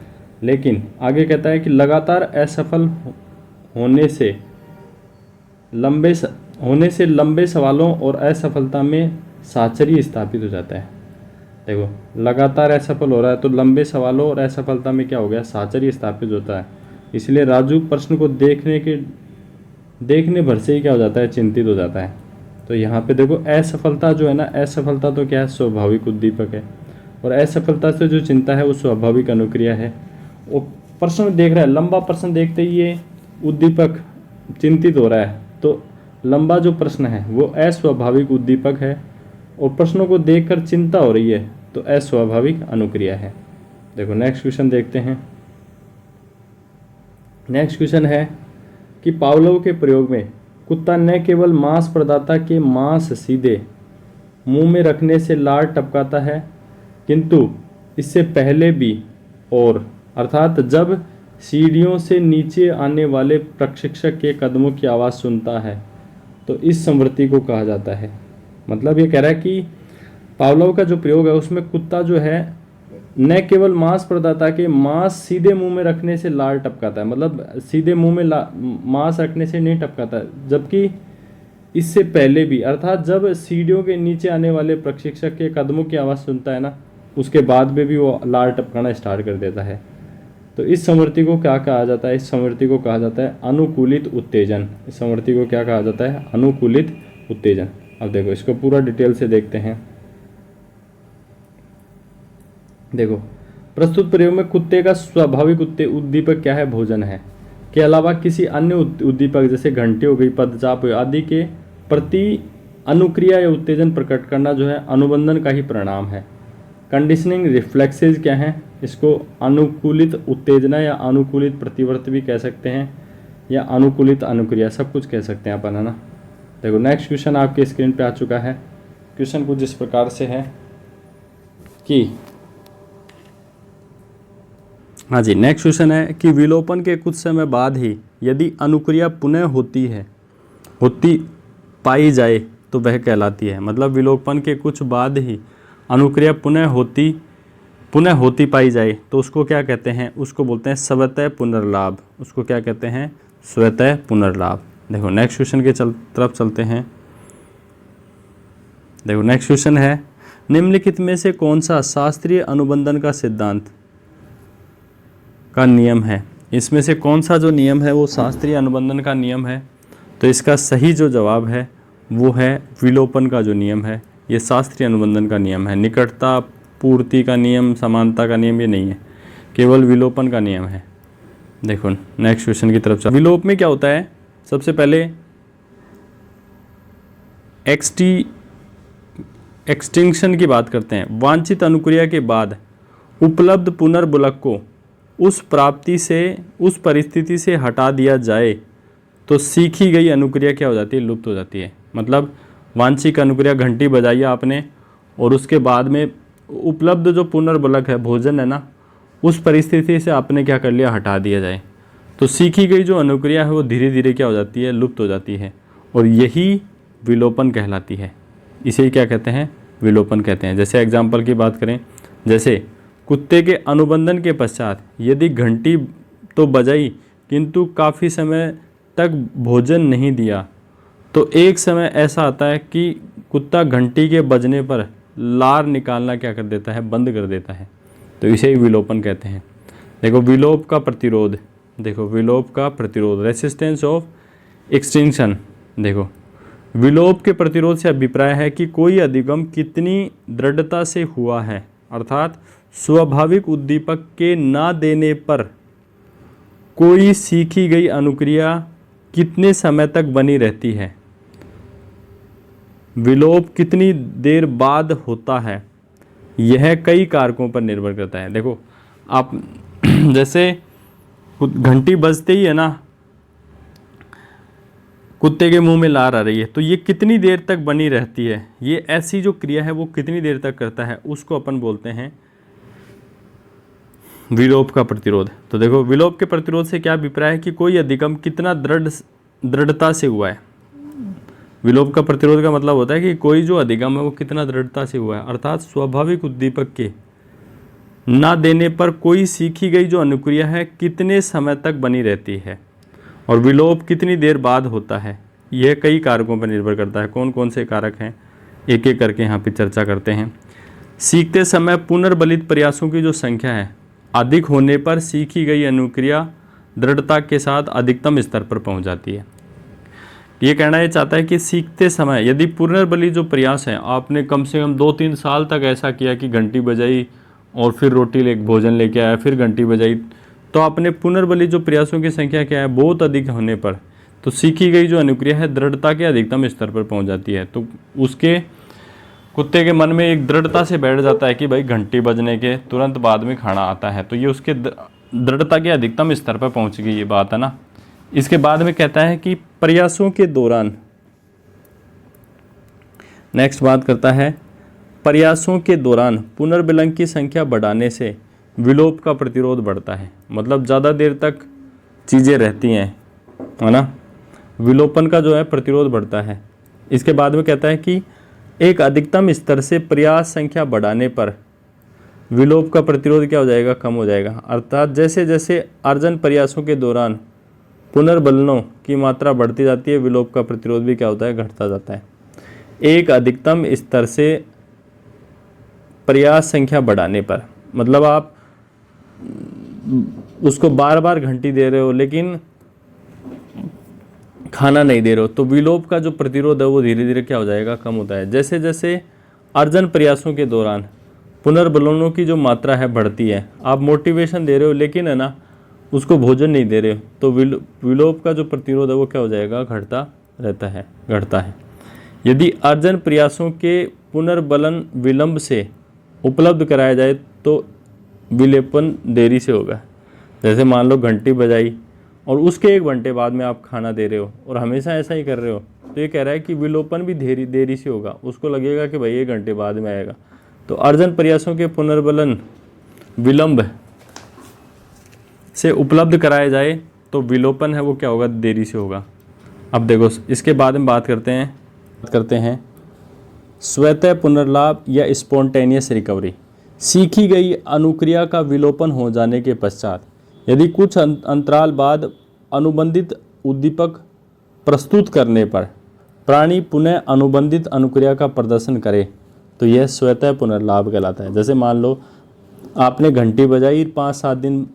लेकिन आगे कहता है कि लगातार असफल होने से लंबे सवालों और असफलता में साचर्य स्थापित हो जाता है। देखो लगातार असफल हो रहा है तो लंबे सवालों और असफलता में क्या हो गया? साचर्य स्थापित होता है। इसलिए राजू प्रश्न को देखने भर से ही क्या हो जाता है? चिंतित हो जाता है। तो यहाँ पे देखो असफलता जो है ना, असफलता तो क्या है? स्वाभाविक उद्दीपक है, और असफलता से जो चिंता है वो स्वाभाविक अनुक्रिया है। वो प्रश्न देख रहा है, लंबा प्रश्न देखते ही ये उद्दीपक चिंतित हो रहा है, तो लंबा जो प्रश्न है वो अस्वाभाविक उद्दीपक है, और प्रश्नों को देखकर चिंता हो रही है तो अस्वाभाविक अनुक्रिया है। देखो नेक्स्ट क्वेश्चन देखते हैं। नेक्स्ट क्वेश्चन है कि पावलोव के प्रयोग में कुत्ता न केवल मांस प्रदाता के मांस सीधे मुंह में रखने से लार टपकाता है, किंतु इससे पहले भी और अर्थात जब सीढ़ियों से नीचे आने वाले प्रशिक्षक के कदमों की आवाज़ सुनता है तो इस संवृत्ति को कहा जाता है। मतलब ये कह रहा है कि पावलोव का जो प्रयोग है उसमें कुत्ता जो है न केवल मांस प्रदाता के मांस सीधे मुंह में रखने से लार टपकाता है, मतलब सीधे मुंह में मांस रखने से नहीं टपकाता, जबकि इससे पहले भी अर्थात जब सीढ़ियों के नीचे आने वाले प्रशिक्षक के कदमों की आवाज़ सुनता है ना, उसके बाद में भी वो लार टपकाना स्टार्ट कर देता है। तो इस संवृत्ति को क्या कहा जाता है? इस संवृत्ति को कहा जाता है अनुकूलित उत्तेजन। इस संवृत्ति को क्या कहा जाता है? अनुकूलित उत्तेजन। अब देखो इसको पूरा डिटेल से देखते हैं। देखो प्रस्तुत प्रयोग में कुत्ते का स्वाभाविक उद्दीपक क्या है? भोजन है। के अलावा किसी अन्य उद्दीपक जैसे घंटी हो गई, पदचाप हो गई आदि के प्रति अनुक्रिया या उत्तेजन प्रकट करना जो है अनुबंधन का ही परिणाम है। कंडीशनिंग रिफ्लेक्सेस क्या है? इसको अनुकूलित उत्तेजना या अनुकूलित प्रतिवर्ती भी कह सकते हैं, या अनुकूलित अनुक्रिया, सब कुछ कह सकते हैं अपन, है ना। देखो नेक्स्ट क्वेश्चन आपके स्क्रीन पे आ चुका है। क्वेश्चन कुछ इस प्रकार से है कि, हाँ जी, नेक्स्ट क्वेश्चन है कि विलोपन के कुछ समय बाद ही यदि अनुक्रिया पुनः होती पाई जाए तो वह कहलाती है। मतलब विलोपन के कुछ बाद ही अनुक्रिया पुनः होती पाई जाए तो उसको क्या कहते हैं? उसको बोलते हैं स्वतः पुनर्लाभ। उसको क्या कहते हैं? स्वतः पुनर्लाभ। देखो नेक्स्ट क्वेश्चन के तरफ चलते हैं। देखो नेक्स्ट क्वेश्चन है, निम्नलिखित में से कौन सा शास्त्रीय अनुबंधन का सिद्धांत का नियम है? इसमें से कौन सा जो नियम है वो शास्त्रीय अनुबंधन का नियम है? तो इसका सही जो जवाब है वो है विलोपन का जो नियम है, ये शास्त्रीय अनुबंधन का नियम है। निकटता पूर्ति का नियम, समानता का नियम ये नहीं है, केवल विलोपन का नियम है। देखो नेक्स्ट क्वेश्चन की तरफ चल। विलोप में क्या होता है? सबसे पहले एक्सटिंक्शन की बात करते हैं। वांछित अनुक्रिया के बाद उपलब्ध पुनर्बलक को उस परिस्थिति से हटा दिया जाए तो सीखी गई अनुक्रिया क्या हो जाती है? लुप्त हो जाती है। मतलब वांछित अनुक्रिया घंटी बजाई आपने और उसके बाद में उपलब्ध जो पुनर्बलक है, भोजन है ना, उस परिस्थिति से आपने क्या कर लिया? हटा दिया जाए तो सीखी गई जो अनुक्रिया है वो धीरे धीरे क्या हो जाती है? लुप्त हो जाती है, और यही विलोपन कहलाती है। इसे ही क्या कहते हैं? विलोपन कहते हैं। जैसे एग्जाम्पल की बात करें, जैसे कुत्ते के अनुबंधन के पश्चात यदि घंटी तो बजाई किंतु काफ़ी समय तक भोजन नहीं दिया तो एक समय ऐसा आता है कि कुत्ता घंटी के बजने पर लार निकालना क्या कर देता है? बंद कर देता है। तो इसे ही विलोपन कहते हैं। देखो विलोप का प्रतिरोध, देखो विलोप का प्रतिरोध, रेसिस्टेंस ऑफ एक्सटिंक्शन। देखो विलोप के प्रतिरोध से अभिप्राय है कि कोई अधिगम कितनी दृढ़ता से हुआ है, अर्थात स्वाभाविक उद्दीपक के ना देने पर कोई सीखी गई अनुक्रिया कितने समय तक बनी रहती है। विलोप कितनी देर बाद होता है, यह कई कारकों पर निर्भर करता है। देखो आप जैसे घंटी बजते ही है ना, कुत्ते के मुंह में लार आ रही है, तो ये कितनी देर तक बनी रहती है, ये ऐसी जो क्रिया है वो कितनी देर तक करता है, उसको अपन बोलते हैं विलोप का प्रतिरोध। तो देखो विलोप के प्रतिरोध से क्या अभिप्राय है कि कोई अधिगम कितना दृढ़ता से हुआ है। विलोप का प्रतिरोध का मतलब होता है कि कोई जो अधिगम है वो कितना दृढ़ता से हुआ है, अर्थात स्वाभाविक उद्दीपक के ना देने पर कोई सीखी गई जो अनुक्रिया है कितने समय तक बनी रहती है, और विलोप कितनी देर बाद होता है। यह कई कारकों पर निर्भर करता है। कौन कौन से कारक हैं, एक एक करके यहाँ पे चर्चा करते हैं। सीखते समय पुनर्बलित प्रयासों की जो संख्या है अधिक होने पर सीखी गई अनुक्रिया दृढ़ता के साथ अधिकतम स्तर पर पहुँच जाती है। ये कहना ये चाहता है कि सीखते समय यदि पुनर्बली जो प्रयास है, आपने कम से कम 2-3 साल तक ऐसा किया कि घंटी बजाई और फिर भोजन लेके आया, फिर घंटी बजाई, तो आपने पुनर्बली जो प्रयासों की संख्या क्या है बहुत अधिक होने पर तो सीखी गई जो अनुक्रिया है दृढ़ता के अधिकतम स्तर पर पहुंच जाती है। तो उसके कुत्ते के मन में एक दृढ़ता से बैठ जाता है कि भाई घंटी बजने के तुरंत बाद में खाना आता है, तो ये उसके दृढ़ता के अधिकतम स्तर पर पहुंच गई, ये बात है ना। इसके बाद में कहता है कि प्रयासों के दौरान, नेक्स्ट बात करता है, प्रयासों के दौरान पुनर्विलंब की संख्या बढ़ाने से विलोप का प्रतिरोध बढ़ता है। मतलब ज़्यादा देर तक चीज़ें रहती हैं, है ना, विलोपन का जो है प्रतिरोध बढ़ता है। इसके बाद में कहता है कि एक अधिकतम स्तर से प्रयास संख्या बढ़ाने पर विलोप का प्रतिरोध क्या हो जाएगा? कम हो जाएगा। अर्थात जैसे जैसे अर्जन प्रयासों के दौरान पुनर्बलनों की मात्रा बढ़ती जाती है, विलोप का प्रतिरोध भी क्या होता है? घटता जाता है। एक अधिकतम स्तर से प्रयास संख्या बढ़ाने पर, मतलब आप उसको बार बार घंटी दे रहे हो लेकिन खाना नहीं दे रहे हो, तो विलोप का जो प्रतिरोध है वो धीरे धीरे क्या हो जाएगा? कम होता है। जैसे जैसे अर्जन प्रयासों के दौरान पुनर्बलनों की जो मात्रा है बढ़ती है, आप मोटिवेशन दे रहे हो लेकिन है ना उसको भोजन नहीं दे रहे हो तो विलोप का जो प्रतिरोध है वो क्या हो जाएगा, घटता रहता है, घटता है। यदि अर्जन प्रयासों के पुनर्बलन विलंब से उपलब्ध कराया जाए तो विलेपन देरी से होगा। जैसे मान लो घंटी बजाई और उसके 1 घंटे बाद में आप खाना दे रहे हो और हमेशा ऐसा ही कर रहे हो, तो ये कह रहा है कि विलोपन भी देरी से होगा। उसको लगेगा कि भाई 1 घंटे बाद में आएगा। तो अर्जन प्रयासों के पुनर्बलन विलंब से उपलब्ध कराया जाए तो विलोपन है वो क्या होगा, देरी से होगा। अब देखो इसके बाद में बात करते हैं स्वतः पुनर्लाभ या स्पॉन्टेनियस रिकवरी। सीखी गई अनुक्रिया का विलोपन हो जाने के पश्चात यदि कुछ अंतराल बाद अनुबंधित उद्दीपक प्रस्तुत करने पर प्राणी पुनः अनुबंधित अनुक्रिया का प्रदर्शन करे तो यह स्वतः पुनर्लाभ कहलाता है। जैसे मान लो आपने घंटी बजाई, 5-7 दिन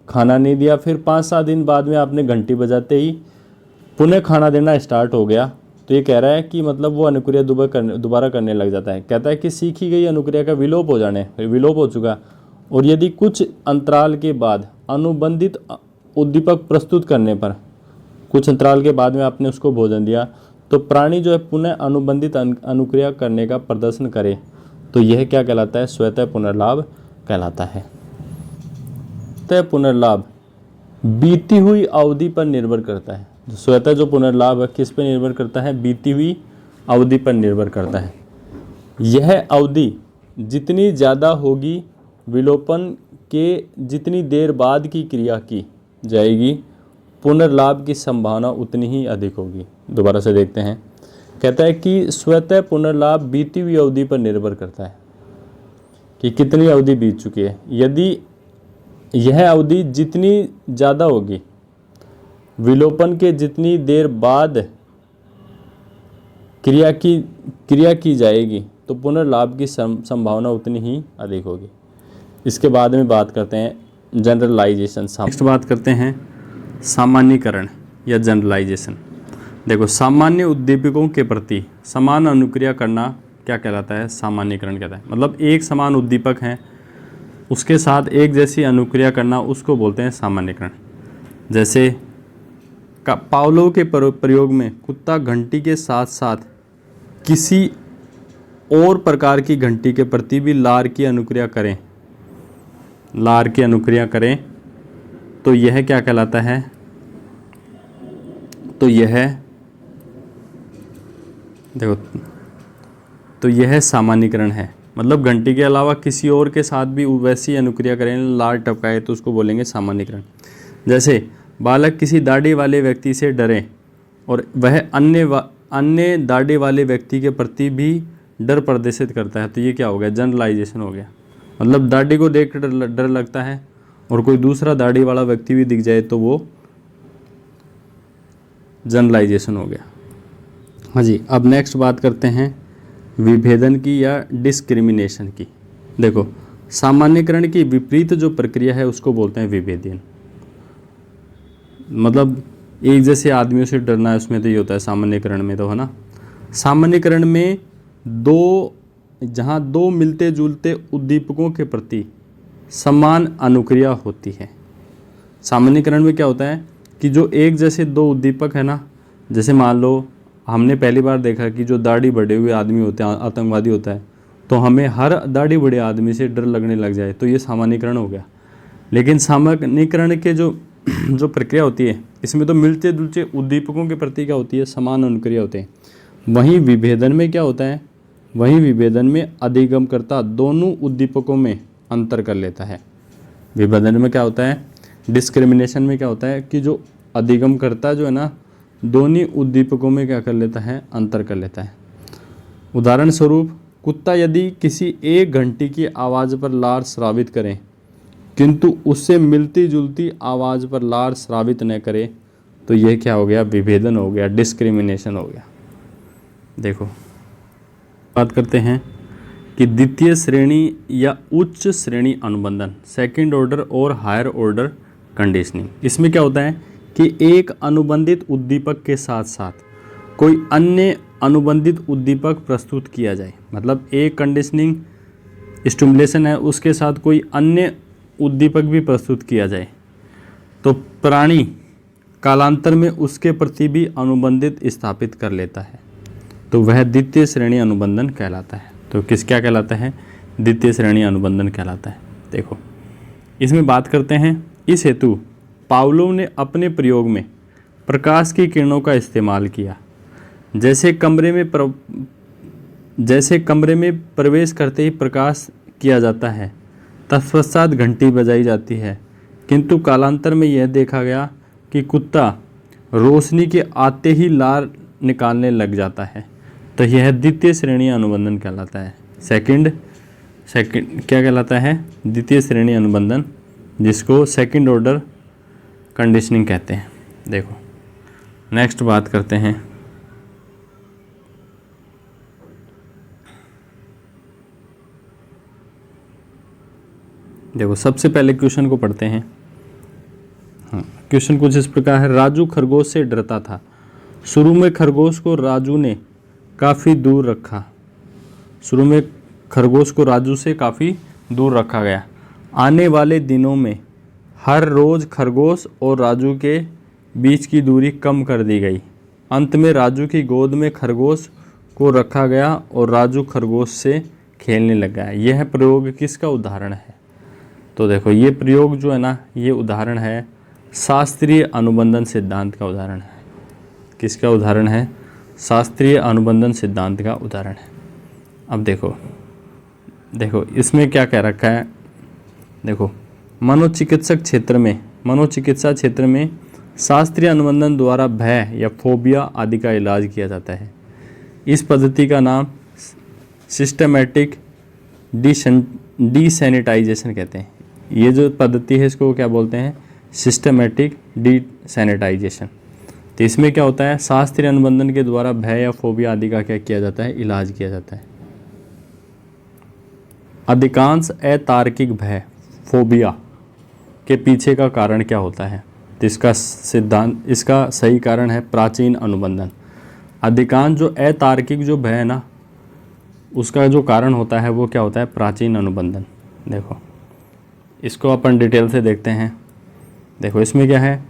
खाना नहीं दिया, फिर 5-7 दिन बाद में आपने घंटी बजाते ही पुनः खाना देना स्टार्ट हो गया, तो ये कह रहा है कि मतलब वो अनुक्रिया दोबारा करने लग जाता है। कहता है कि सीखी गई अनुक्रिया का विलोप हो चुका और यदि कुछ अंतराल के बाद अनुबंधित उद्दीपक प्रस्तुत करने पर, कुछ अंतराल के बाद में आपने उसको भोजन दिया तो प्राणी जो है पुनः अनुबंधित अनुक्रिया करने का प्रदर्शन करे तो यह क्या कहलाता है, स्वतः पुनर्लाभ कहलाता है। स्वतः पुनर्लाभ बीती हुई अवधि पर निर्भर करता है। स्वतः जो पुनर्लाभ है किस पर निर्भर करता है, बीती हुई अवधि पर निर्भर करता है। यह अवधि जितनी ज़्यादा होगी विलोपन के जितनी देर बाद की क्रिया की जाएगी पुनर्लाभ की संभावना उतनी ही अधिक होगी। दोबारा से देखते हैं, कहता है कि स्वतः पुनर्लाभ बीती हुई अवधि पर निर्भर करता है कि कितनी अवधि बीत चुकी है। यदि यह अवधि जितनी ज़्यादा होगी विलोपन के जितनी देर बाद क्रिया की जाएगी तो पुनर्लाभ की संभावना उतनी ही अधिक होगी। इसके बाद में बात करते हैं जनरलाइजेशन। नेक्स्ट बात करते हैं सामान्यीकरण या जनरलाइजेशन। देखो सामान्य उद्दीपकों के प्रति समान अनुक्रिया करना क्या कहलाता है, सामान्यीकरण कहता है। मतलब एक समान उद्दीपक है उसके साथ एक जैसी अनुक्रिया करना उसको बोलते हैं सामान्यीकरण। जैसे पावलोव के प्रयोग में कुत्ता घंटी के साथ साथ किसी और प्रकार की घंटी के प्रति भी लार की अनुक्रिया करें तो यह क्या कहलाता है, तो यह सामान्यीकरण है। मतलब घंटी के अलावा किसी और के साथ भी वैसी अनुक्रिया करें, लार टपकाए तो उसको बोलेंगे सामान्यीकरण। जैसे बालक किसी दाढ़ी वाले व्यक्ति से डरे और वह अन्य दाढ़ी वाले व्यक्ति के प्रति भी डर प्रदर्शित करता है तो ये क्या हो गया, जनरलाइजेशन हो गया। मतलब दाढ़ी को देख कर डर लगता है और कोई दूसरा दाढ़ी वाला व्यक्ति भी दिख जाए तो वो जनरलाइजेशन हो गया। हाँ जी, अब नेक्स्ट बात करते हैं विभेदन की या डिस्क्रिमिनेशन की। देखो सामान्यीकरण की विपरीत जो प्रक्रिया है उसको बोलते हैं विभेदन। मतलब एक जैसे आदमियों से डरना है उसमें तो ये होता है सामान्यीकरण में, तो है ना। सामान्यीकरण में जहाँ दो मिलते जुलते उद्दीपकों के प्रति समान अनुक्रिया होती है। सामान्यीकरण में क्या होता है कि जो एक जैसे 2 उद्दीपक है ना, जैसे मान लो हमने पहली बार देखा कि जो दाढ़ी बढ़े हुए आदमी होते हैं, आतंकवादी होता है, तो हमें हर दाढ़ी बड़े आदमी से डर लगने लग जाए तो ये सामान्यीकरण हो गया। लेकिन सामान्यीकरण के जो प्रक्रिया होती है इसमें तो मिलते जुलते उद्दीपकों के प्रति क्या होती है, समान अनुक्रिया होते हैं। वहीं विभेदन में क्या होता है, वहीं विभेदन में अधिगमकर्ता दोनों उद्दीपकों में अंतर कर लेता है। विभेदन में क्या होता है, डिस्क्रिमिनेशन में क्या होता है कि जो अधिगमकर्ता जो है ना दोनों उद्दीपकों में क्या कर लेता है, अंतर कर लेता है। उदाहरण स्वरूप कुत्ता यदि किसी एक घंटी की आवाज़ पर लार स्रावित करें किंतु उससे मिलती जुलती आवाज़ पर लार स्रावित न करे तो यह क्या हो गया, विभेदन हो गया, डिस्क्रिमिनेशन हो गया। देखो बात करते हैं कि द्वितीय श्रेणी या उच्च श्रेणी अनुबंधन, सेकंड ऑर्डर और हायर ऑर्डर कंडीशनिंग। इसमें क्या होता है कि एक अनुबंधित उद्दीपक के साथ साथ कोई अन्य अनुबंधित उद्दीपक प्रस्तुत किया जाए। मतलब एक कंडीशनिंग स्टिमुलेशन है उसके साथ कोई अन्य उद्दीपक भी प्रस्तुत किया जाए तो प्राणी कालांतर में उसके प्रति भी अनुबंधित स्थापित कर लेता है, तो वह द्वितीय श्रेणी अनुबंधन कहलाता है। तो क्या कहलाता है? द्वितीय श्रेणी अनुबंधन कहलाता है। देखो इसमें बात करते हैं, इस हेतु पावलोव ने अपने प्रयोग में प्रकाश की किरणों का इस्तेमाल किया। जैसे कमरे में प्रवेश करते ही प्रकाश किया जाता है, तत्पश्चात घंटी बजाई जाती है, किंतु कालांतर में यह देखा गया कि कुत्ता रोशनी के आते ही लार निकालने लग जाता है, तो यह द्वितीय श्रेणी अनुबंधन कहलाता है। सेकंड क्या कहलाता है? द्वितीय श्रेणी अनुबंधन, जिसको सेकंड ऑर्डर कंडीशनिंग कहते हैं। देखो नेक्स्ट बात करते हैं, देखो सबसे पहले क्वेश्चन को पढ़ते हैं। हाँ, क्वेश्चन कुछ इस प्रकार है, राजू खरगोश से डरता था। शुरू में खरगोश को राजू ने काफ़ी दूर रखा। शुरू में खरगोश को राजू से काफ़ी दूर रखा गया। आने वाले दिनों में हर रोज़ खरगोश और राजू के बीच की दूरी कम कर दी गई। अंत में राजू की गोद में खरगोश को रखा गया और राजू खरगोश से खेलने लग गया। यह प्रयोग किसका उदाहरण है? तो देखो ये प्रयोग जो है ना, ये उदाहरण है शास्त्रीय अनुबंधन सिद्धांत का उदाहरण है। किसका उदाहरण है? शास्त्रीय अनुबंधन सिद्धांत का उदाहरण है। अब देखो इसमें क्या कह रखा है। देखो मनोचिकित्सा क्षेत्र में शास्त्रीय अनुबंधन द्वारा भय या फोबिया आदि का इलाज किया जाता है। इस पद्धति का नाम सिस्टमैटिक डिसैनिटाइजेशन कहते हैं। ये जो पद्धति है इसको क्या बोलते हैं? सिस्टमैटिक डिसैनिटाइजेशन। तो इसमें क्या होता है? शास्त्रीय अनुबंधन के द्वारा भय या फोबिया आदि का क्या किया जाता है? इलाज किया जाता है। अधिकांश अतार्किक भय फोबिया के पीछे का कारण क्या होता है? तो इसका सही कारण है प्राचीन अनुबंधन। अधिकांश जो अतार्किक जो भय है ना, उसका जो कारण होता है वो क्या होता है? प्राचीन अनुबंधन। देखो इसको अपन डिटेल से देखते हैं। देखो इसमें क्या है?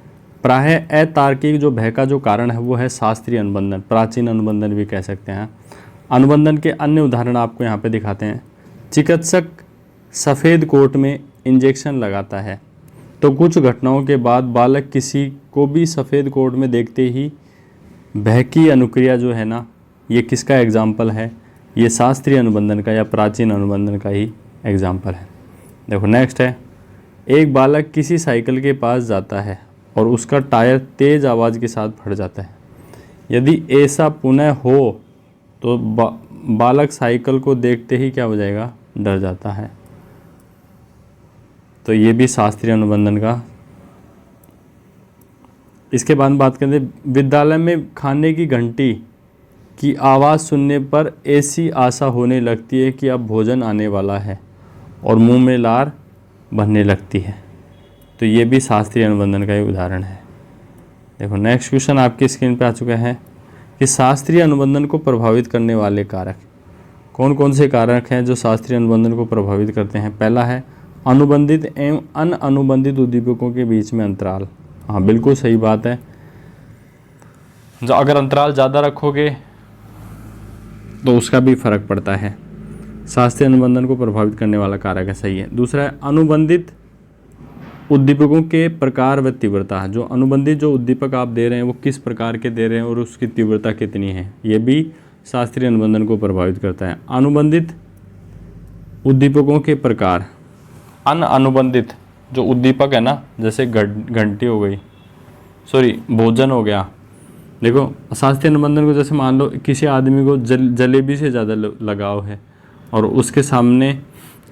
प्रायः अतार्किक जो भय का जो कारण है वो है शास्त्रीय अनुबंधन, प्राचीन अनुबंधन भी कह सकते हैं। अनुबंधन के अन्य उदाहरण आपको यहाँ पे दिखाते हैं। चिकित्सक सफ़ेद कोट में इंजेक्शन लगाता है, तो कुछ घटनाओं के बाद बालक किसी को भी सफ़ेद कोट में देखते ही भय की अनुक्रिया जो है ना, ये किसका एग्जाम्पल है? ये शास्त्रीय अनुबंधन का या प्राचीन अनुबंधन का ही एग्जाम्पल है। देखो नेक्स्ट है, एक बालक किसी साइकिल के पास जाता है और उसका टायर तेज़ आवाज़ के साथ फट जाता है। यदि ऐसा पुनः हो तो बालक साइकिल को देखते ही क्या हो जाएगा? डर जाता है। तो ये भी शास्त्रीय अनुबंधन का। इसके बाद बात करते हैं, विद्यालय में खाने की घंटी की आवाज़ सुनने पर ऐसी आशा होने लगती है कि अब भोजन आने वाला है और मुंह में लार बनने लगती है। तो ये भी शास्त्रीय अनुबंधन का ही उदाहरण है। देखो नेक्स्ट क्वेश्चन आपकी स्क्रीन पे आ चुका है कि शास्त्रीय अनुबंधन को प्रभावित करने वाले कारक कौन कौन से कारक हैं जो शास्त्रीय अनुबंधन को प्रभावित करते हैं? पहला है अनुबंधित एवं अनअनुबंधित उद्दीपकों के बीच में अंतराल। हाँ बिल्कुल सही बात है। जो अगर अंतराल ज़्यादा रखोगे तो उसका भी फर्क पड़ता है। शास्त्रीय अनुबंधन को प्रभावित करने वाला कारक है, सही है। दूसरा है अनुबंधित उद्दीपकों के प्रकार व तीव्रता। जो अनुबंधित जो उद्दीपक आप दे रहे हैं वो किस प्रकार के दे रहे हैं और उसकी तीव्रता कितनी है, ये भी शास्त्रीय अनुबंधन को प्रभावित करता है। अनुबंधित उद्दीपकों के प्रकार, अनअनुबंधित जो उद्दीपक है ना, जैसे घंटी हो गई, भोजन हो गया। देखो शास्त्रीय अनुबंधन को जैसे मान लो किसी आदमी को जलेबी से ज़्यादा लगाव है और उसके सामने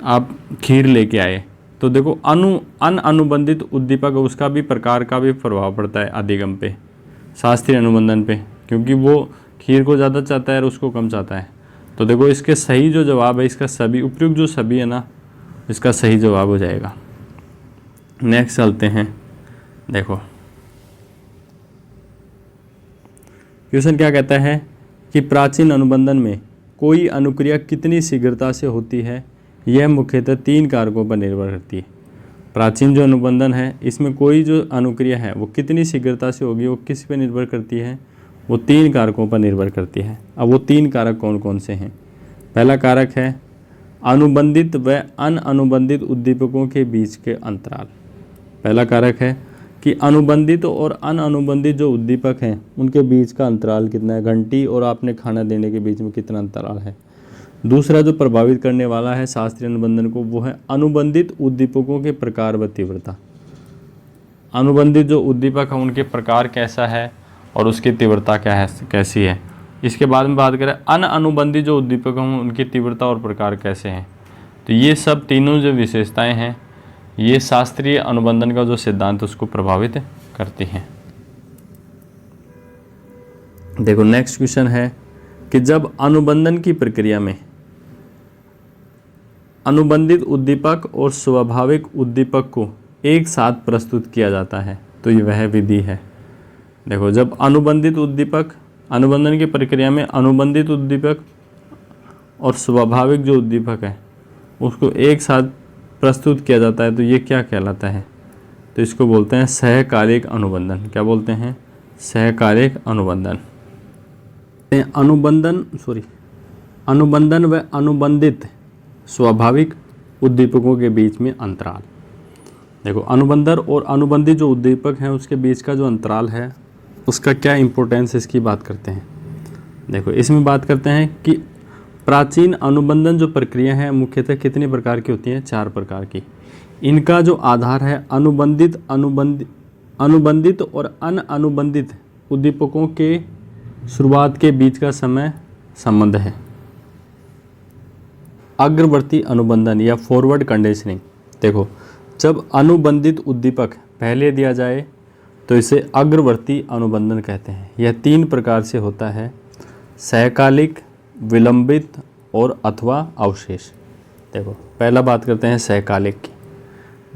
आप खीर लेके आए, तो देखो अनअनुबंधित उद्दीपक उसका भी प्रकार का भी प्रभाव पड़ता है अधिगम पे, शास्त्रीय अनुबंधन पे, क्योंकि वो खीर को ज़्यादा चाहता है और उसको कम चाहता है। तो देखो इसके सही जो जवाब है, इसका सभी उपयुक्त जो सभी है ना, इसका सही जवाब हो जाएगा। नेक्स्ट चलते हैं। देखो क्वेश्चन क्या कहता है कि प्राचीन अनुबंधन में कोई अनुक्रिया कितनी शीघ्रता से होती है? यह मुख्यतः 3 कारकों पर निर्भर करती है। प्राचीन जो अनुबंधन है इसमें कोई जो अनुक्रिया है वो कितनी शीघ्रता से होगी, वो किस पे निर्भर करती है, वो 3 कारकों पर निर्भर करती है। अब वो 3 कारक कौन कौन से हैं? पहला कारक है अनुबंधित व अनअनुबंधित उद्दीपकों के बीच के अंतराल। पहला कारक है कि अनुबंधित और अनअनुबंधित जो उद्दीपक हैं उनके बीच का अंतराल कितना है, घंटी और आपने खाना देने के बीच में कितना अंतराल है। दूसरा जो प्रभावित करने वाला है शास्त्रीय अनुबंधन को, वो है अनुबंधित उद्दीपकों के प्रकार व तीव्रता। अनुबंधित जो उद्दीपक है उनके प्रकार कैसा है और उसकी तीव्रता क्या है, कैसी है। इसके बाद में बात करें अनअनुबंधित जो उद्दीपक हैं उनकी तीव्रता और प्रकार कैसे हैं। तो ये सब तीनों जो विशेषताएं हैं ये शास्त्रीय अनुबंधन का जो सिद्धांत उसको प्रभावित करती हैं। देखो नेक्स्ट क्वेश्चन है कि जब अनुबंधन की प्रक्रिया में अनुबंधित उद्दीपक और स्वाभाविक उद्दीपक को एक साथ प्रस्तुत किया जाता है तो ये वह विधि है। देखो जब अनुबंधित उद्दीपक, अनुबंधन की प्रक्रिया में अनुबंधित उद्दीपक और स्वाभाविक जो उद्दीपक है उसको एक साथ प्रस्तुत किया जाता है तो ये क्या कहलाता है? तो इसको बोलते हैं सहकालिक अनुबंधन। क्या बोलते हैं? सहकालिक अनुबंधन। अनुबंधन व अनुबंधित स्वाभाविक उद्दीपकों के बीच में अंतराल। देखो अनुबंधन और अनुबंधित जो उद्दीपक हैं उसके बीच का जो अंतराल है उसका क्या इंपॉर्टेंस है, इसकी बात करते हैं। देखो इसमें बात करते हैं कि प्राचीन अनुबंधन जो प्रक्रिया है मुख्यतः कितनी प्रकार की होती हैं? 4 प्रकार की। इनका जो आधार है अनुबंधित और अनअनुबंधित उद्दीपकों के शुरुआत के बीच का समय संबंध है। अग्रवर्ती अनुबंधन या फॉरवर्ड कंडीशनिंग। देखो जब अनुबंधित उद्दीपक पहले दिया जाए तो इसे अग्रवर्ती अनुबंधन कहते हैं। यह 3 प्रकार से होता है, सहकालिक, विलंबित और अथवा अवशेष। देखो पहला बात करते हैं सहकालिक की।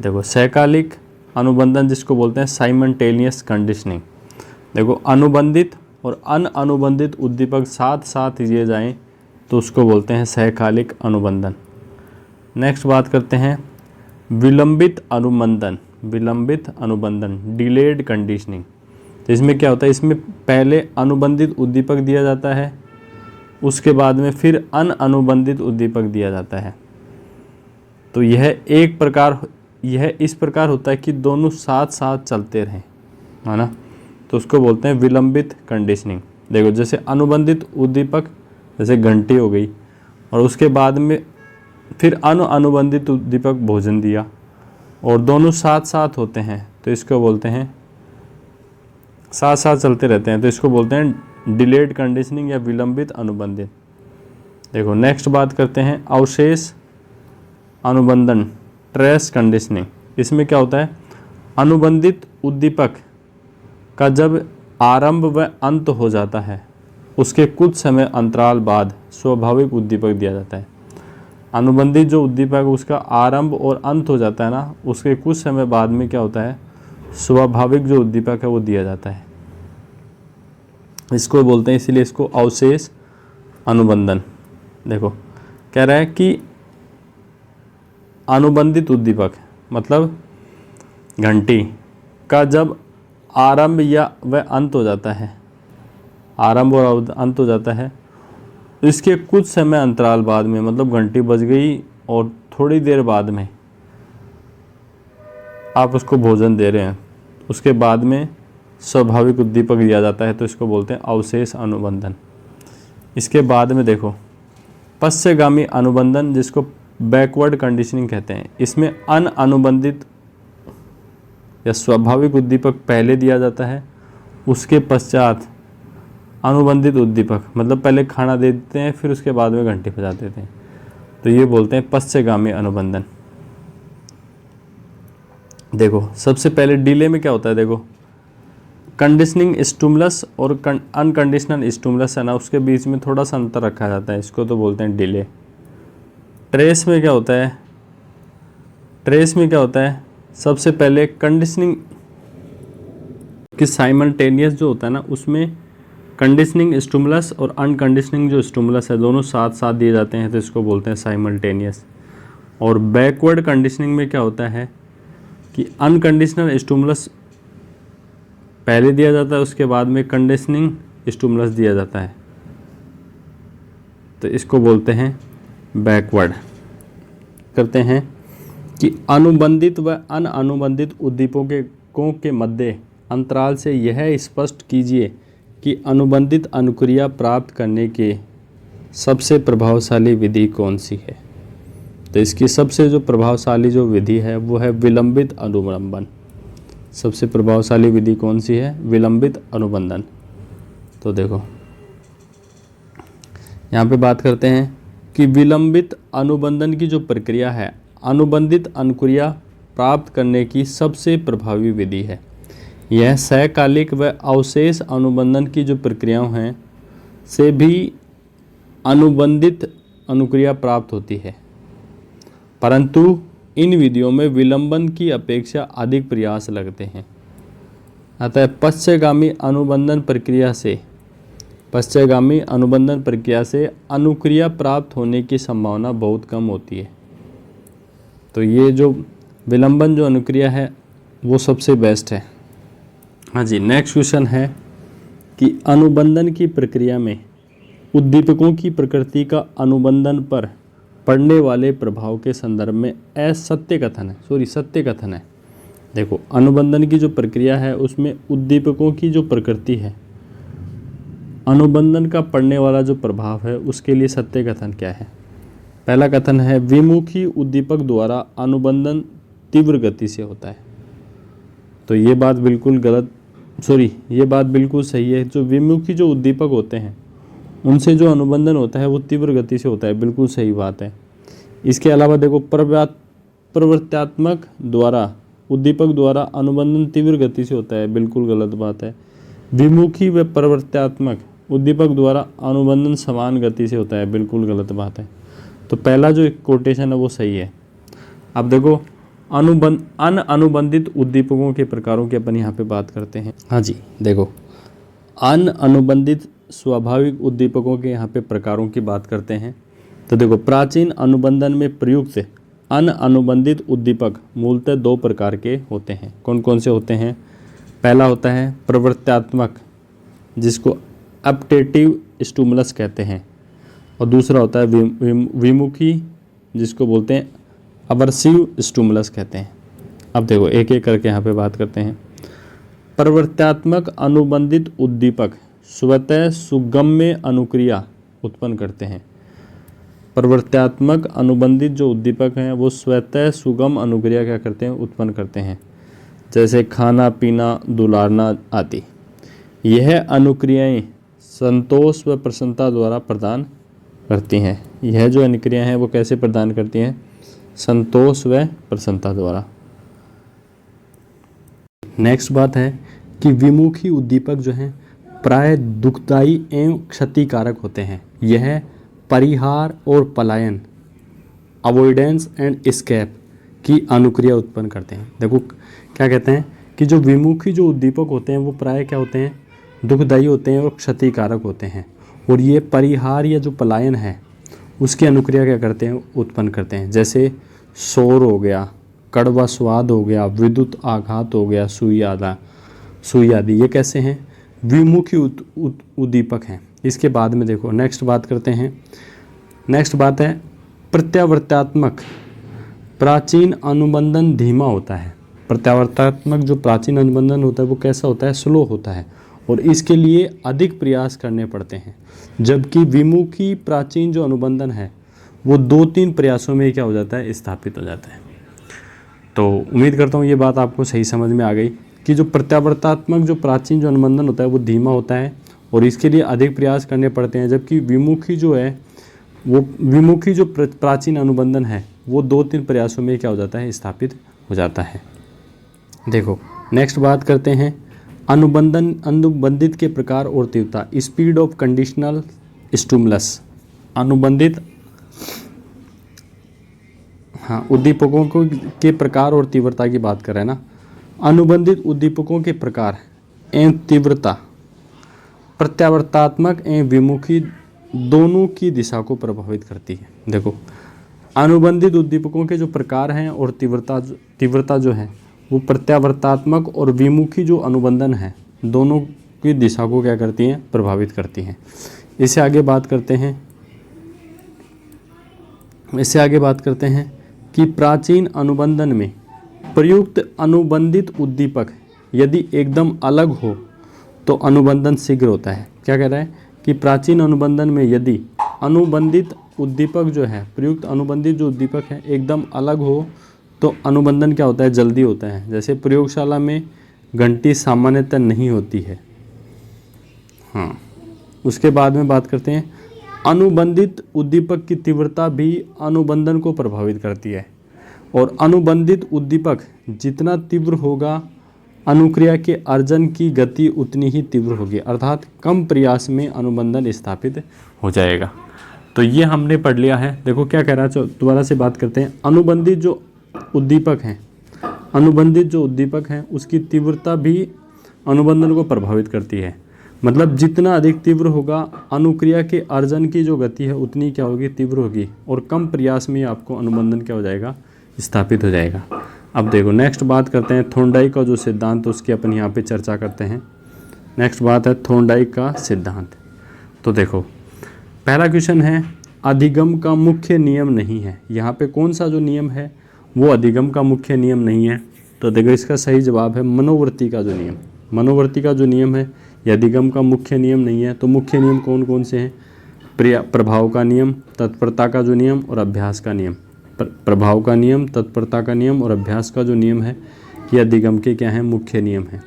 देखो सहकालिक अनुबंधन जिसको बोलते हैं साइमल्टेनियस कंडीशनिंग। देखो अनुबंधित और अनअनुबंधित उद्दीपक साथ साथ दिए जाएं तो उसको बोलते हैं सहकालिक अनुबंधन। नेक्स्ट बात करते हैं विलंबित अनुबंधन डिलेड कंडीशनिंग। तो इसमें क्या होता है, इसमें पहले अनुबंधित उद्दीपक दिया जाता है उसके बाद में फिर अनअनुबंधित उद्दीपक दिया जाता है। तो यह इस प्रकार होता है कि दोनों साथ साथ चलते रहें, है ना। तो उसको बोलते हैं विलंबित कंडीशनिंग। देखो जैसे अनुबंधित उद्दीपक जैसे घंटी हो गई और उसके बाद में फिर अनुबंधित उद्दीपक भोजन दिया और दोनों साथ साथ होते हैं तो इसको बोलते हैं, साथ साथ चलते रहते हैं तो इसको बोलते हैं डिलेड कंडीशनिंग या विलंबित अनुबंधित। देखो नेक्स्ट बात करते हैं अवशेष अनुबंधन ट्रेस कंडीशनिंग। इसमें क्या होता है, अनुबंधित उद्दीपक का जब आरंभ व अंत हो जाता है उसके कुछ समय अंतराल बाद स्वाभाविक उद्दीपक दिया जाता है। अनुबंधित जो उद्दीपक उसका आरंभ और अंत हो जाता है ना, उसके कुछ समय बाद में क्या होता है, स्वाभाविक जो उद्दीपक है वो दिया जाता है। इसको बोलते हैं, इसीलिए इसको अवशेष अनुबंधन। देखो कह रहा है कि अनुबंधित उद्दीपक मतलब घंटी का जब आरंभ या वह अंत हो जाता है, आरंभ और अंत हो जाता है, तो इसके कुछ समय अंतराल बाद में, मतलब घंटी बज गई और थोड़ी देर बाद में आप उसको भोजन दे रहे हैं, उसके बाद में स्वाभाविक उद्दीपक दिया जाता है तो इसको बोलते हैं अवशेष अनुबंधन। इसके बाद में देखो पश्चगामी अनुबंधन जिसको बैकवर्ड कंडीशनिंग कहते हैं। इसमें अनअनुबंधित या स्वाभाविक उद्दीपक पहले दिया जाता है, उसके पश्चात अनुबंधित उद्दीपक मतलब पहले खाना दे देते हैं फिर उसके बाद में घंटी बजा देते हैं, तो ये बोलते हैं पश्चगामी अनुबंधन। देखो सबसे पहले डिले में क्या होता है, देखो कंडीशनिंग स्टिमुलस और अनकंडीशनल स्टिमुलस है ना, उसके बीच में थोड़ा सा अंतर रखा जाता है, इसको तो बोलते हैं डिले। ट्रेस में क्या होता है, ट्रेस में क्या होता है, सबसे पहले कंडीशनिंग कि साइमल्टेनियस जो होता है ना, उसमें कंडीशनिंग स्टिमुलस और अनकंडीशनिंग जो स्टिमुलस है दोनों साथ साथ दिए जाते हैं तो इसको बोलते हैं साइमल्टेनियस। और बैकवर्ड कंडीशनिंग में क्या होता है कि अनकंडीशनल स्टिमुलस पहले दिया जाता है, उसके बाद में कंडीशनिंग स्टिमुलस दिया जाता है, तो इसको बोलते हैं बैकवर्ड। करते हैं कि अनुबंधित व अनअनुबंधित उद्दीपकों के मध्य अंतराल से यह स्पष्ट कीजिए कि अनुबंधित अनुक्रिया प्राप्त करने के सबसे प्रभावशाली विधि कौन सी है। तो इसकी सबसे जो प्रभावशाली जो विधि है वो है विलंबित अनुबंधन। सबसे प्रभावशाली विधि कौन सी है? विलंबित अनुबंधन। तो देखो यहाँ पे बात करते हैं कि विलंबित अनुबंधन की जो प्रक्रिया है अनुबंधित अनुक्रिया प्राप्त करने की सबसे प्रभावी विधि है। यह सहकालिक व अवशेष अनुबंधन की जो प्रक्रियाओं हैं से भी अनुबंधित अनुक्रिया प्राप्त होती है, परंतु इन विधियों में विलंबन की अपेक्षा अधिक प्रयास लगते हैं। अतः पश्चगामी अनुबंधन प्रक्रिया से अनुक्रिया प्राप्त होने की संभावना बहुत कम होती है। तो ये जो विलंबन जो अनुक्रिया है वो सबसे बेस्ट है। हाँ जी, नेक्स्ट क्वेश्चन है कि अनुबंधन की प्रक्रिया में उद्दीपकों की प्रकृति का अनुबंधन पर पड़ने वाले प्रभाव के संदर्भ में सत्य कथन है। देखो अनुबंधन की जो प्रक्रिया है उसमें उद्दीपकों की जो प्रकृति है, अनुबंधन का पड़ने वाला जो प्रभाव है उसके लिए सत्य कथन क्या है। पहला कथन है विमुखी उद्दीपक द्वारा अनुबंधन तीव्र गति से होता है। तो ये बात बिल्कुल सही है। जो विमुखी जो उद्दीपक होते हैं उनसे जो अनुबंधन होता है वो तीव्र गति से होता है, बिल्कुल सही बात है। इसके अलावा देखो प्रवर्त्यात्मक द्वारा उद्दीपक द्वारा अनुबंधन तीव्र गति से होता है, बिल्कुल गलत बात है। विमुखी व प्रवर्त्यात्मक उद्दीपक द्वारा अनुबंधन समान गति से होता है, बिल्कुल गलत बात है। तो पहला जो कोटेशन है वो सही है। अब देखो अनुबंधित उद्दीपकों के प्रकारों की अपन यहाँ पे बात करते हैं। हाँ जी, देखो अनुबंधित स्वाभाविक उद्दीपकों के यहाँ पे प्रकारों की बात करते हैं। तो देखो प्राचीन अनुबंधन में प्रयुक्त अनुबंधित उद्दीपक मूलतः दो प्रकार के होते हैं। कौन कौन से होते हैं? पहला होता है प्रवर्त्यात्मक, जिसको अपटेटिव स्टिमुलस कहते हैं, और दूसरा होता है विमुखी, जिसको बोलते हैं अवर्सिव स्टिमुलस कहते हैं। अब देखो एक एक करके यहाँ पे बात करते हैं। प्रवर्त्यात्मक अनुबंधित उद्दीपक स्वतः सुगम्य अनुक्रिया उत्पन्न करते हैं। प्रवर्त्यात्मक अनुबंधित जो उद्दीपक हैं वो स्वतः सुगम अनुक्रिया क्या करते हैं? उत्पन्न करते हैं, जैसे खाना पीना, दुलारना आदि। यह अनुक्रियाएं संतोष व प्रसन्नता द्वारा प्रदान करती हैं। यह जो अनुक्रियाएं हैं वो कैसे प्रदान करती हैं? संतोष व प्रसन्नता द्वारा। नेक्स्ट बात है कि विमुखी उद्दीपक जो हैं प्राय दुखदायी एवं क्षतिकारक होते हैं। यह परिहार और पलायन, अवॉइडेंस एंड एस्केप की अनुक्रिया उत्पन्न करते हैं। देखो क्या कहते हैं कि जो विमुखी जो उद्दीपक होते हैं वो प्राय क्या होते हैं? दुखदायी होते हैं और क्षतिकारक होते हैं, और ये परिहार या जो पलायन है उसकी अनुक्रिया क्या करते हैं? उत्पन्न करते हैं। जैसे शोर हो गया, कड़वा स्वाद हो गया, विद्युत आघात हो गया, सुई आदि। ये कैसे हैं? विमुखी उद्दीपक हैं। इसके बाद में देखो नेक्स्ट बात करते हैं। नेक्स्ट बात है प्रत्यावर्त्यात्मक। प्राचीन अनुबंधन धीमा होता है। प्रत्यावर्त्यात्मक जो प्राचीन अनुबंधन होता है वो कैसा होता है? स्लो होता है, और इसके लिए अधिक प्रयास करने पड़ते हैं। जबकि विमुखी प्राचीन जो अनुबंधन है वो 2-3 प्रयासों में क्या हो जाता है? स्थापित हो जाता है। तो उम्मीद करता हूँ ये बात आपको सही समझ में आ गई कि जो प्रत्यावर्तात्मक जो प्राचीन जो अनुबंधन होता है वो धीमा होता है और इसके लिए अधिक प्रयास करने पड़ते हैं, जबकि विमुखी जो प्राचीन अनुबंधन है वो 2-3 प्रयासों में क्या हो जाता है? स्थापित हो जाता है। देखो नेक्स्ट बात करते हैं अनुबंधित के प्रकार और तीव्रता। Speed of conditional stimulus. अनुबंधित उद्दीपकों के प्रकार और तीव्रता की बात कर रहे हैं ना। अनुबंधित उद्दीपकों के प्रकार एवं तीव्रता प्रत्यावर्तात्मक एवं विमुखी दोनों की दिशा को प्रभावित करती है। देखो अनुबंधित उद्दीपकों के जो प्रकार हैं और तीव्रता जो है वो प्रत्यावर्तात्मक और विमुखी जो अनुबंधन है दोनों की दिशा को क्या करती हैं, प्रभावित करती हैं। इससे आगे बात करते हैं कि प्राचीन अनुबंधन में प्रयुक्त अनुबंधित उद्दीपक यदि एकदम अलग हो तो अनुबंधन शीघ्र होता है। क्या कह रहा है कि प्राचीन अनुबंधन में यदि अनुबंधित उद्दीपक जो है, प्रयुक्त अनुबंधित जो उद्दीपक है एकदम अलग हो तो अनुबंधन क्या होता है, जल्दी होता है। जैसे प्रयोगशाला में घंटी सामान्यतः नहीं होती है। हाँ, उसके बाद में बात करते हैं अनुबंधित उद्दीपक की तीव्रता भी अनुबंधन को प्रभावित करती है, और अनुबंधित उद्दीपक जितना तीव्र होगा अनुक्रिया के अर्जन की गति उतनी ही तीव्र होगी, अर्थात कम प्रयास में अनुबंधन स्थापित हो जाएगा। तो ये हमने पढ़ लिया है। देखो क्या कह रहा है, दोबारा से बात करते हैं। अनुबंधित जो उद्दीपक हैं उसकी तीव्रता भी अनुबंधन को प्रभावित करती है। मतलब जितना अधिक तीव्र होगा अनुक्रिया के अर्जन की जो गति है उतनी क्या होगी, तीव्र होगी, और कम प्रयास में आपको अनुबंधन क्या हो जाएगा, स्थापित हो जाएगा। अब देखो नेक्स्ट बात करते हैं थॉर्नडाइक का जो सिद्धांत उसकी अपन यहाँ पे चर्चा करते हैं। नेक्स्ट बात है थॉर्नडाइक का सिद्धांत। तो देखो पहला क्वेश्चन है अधिगम का मुख्य नियम नहीं है। यहाँ पे कौन सा जो नियम है वो अधिगम का मुख्य नियम नहीं है। तो देखो इसका सही जवाब है मनोवृत्ति का जो नियम। मनोवृत्ति का जो नियम है यह अधिगम का मुख्य नियम नहीं है। तो मुख्य नियम कौन कौन से हैं, प्रभाव का नियम, तत्परता का जो नियम और अभ्यास का नियम। प्रभाव का नियम, तत्परता का नियम और अभ्यास का जो नियम है ये अधिगम के क्या हैं, मुख्य नियम हैं।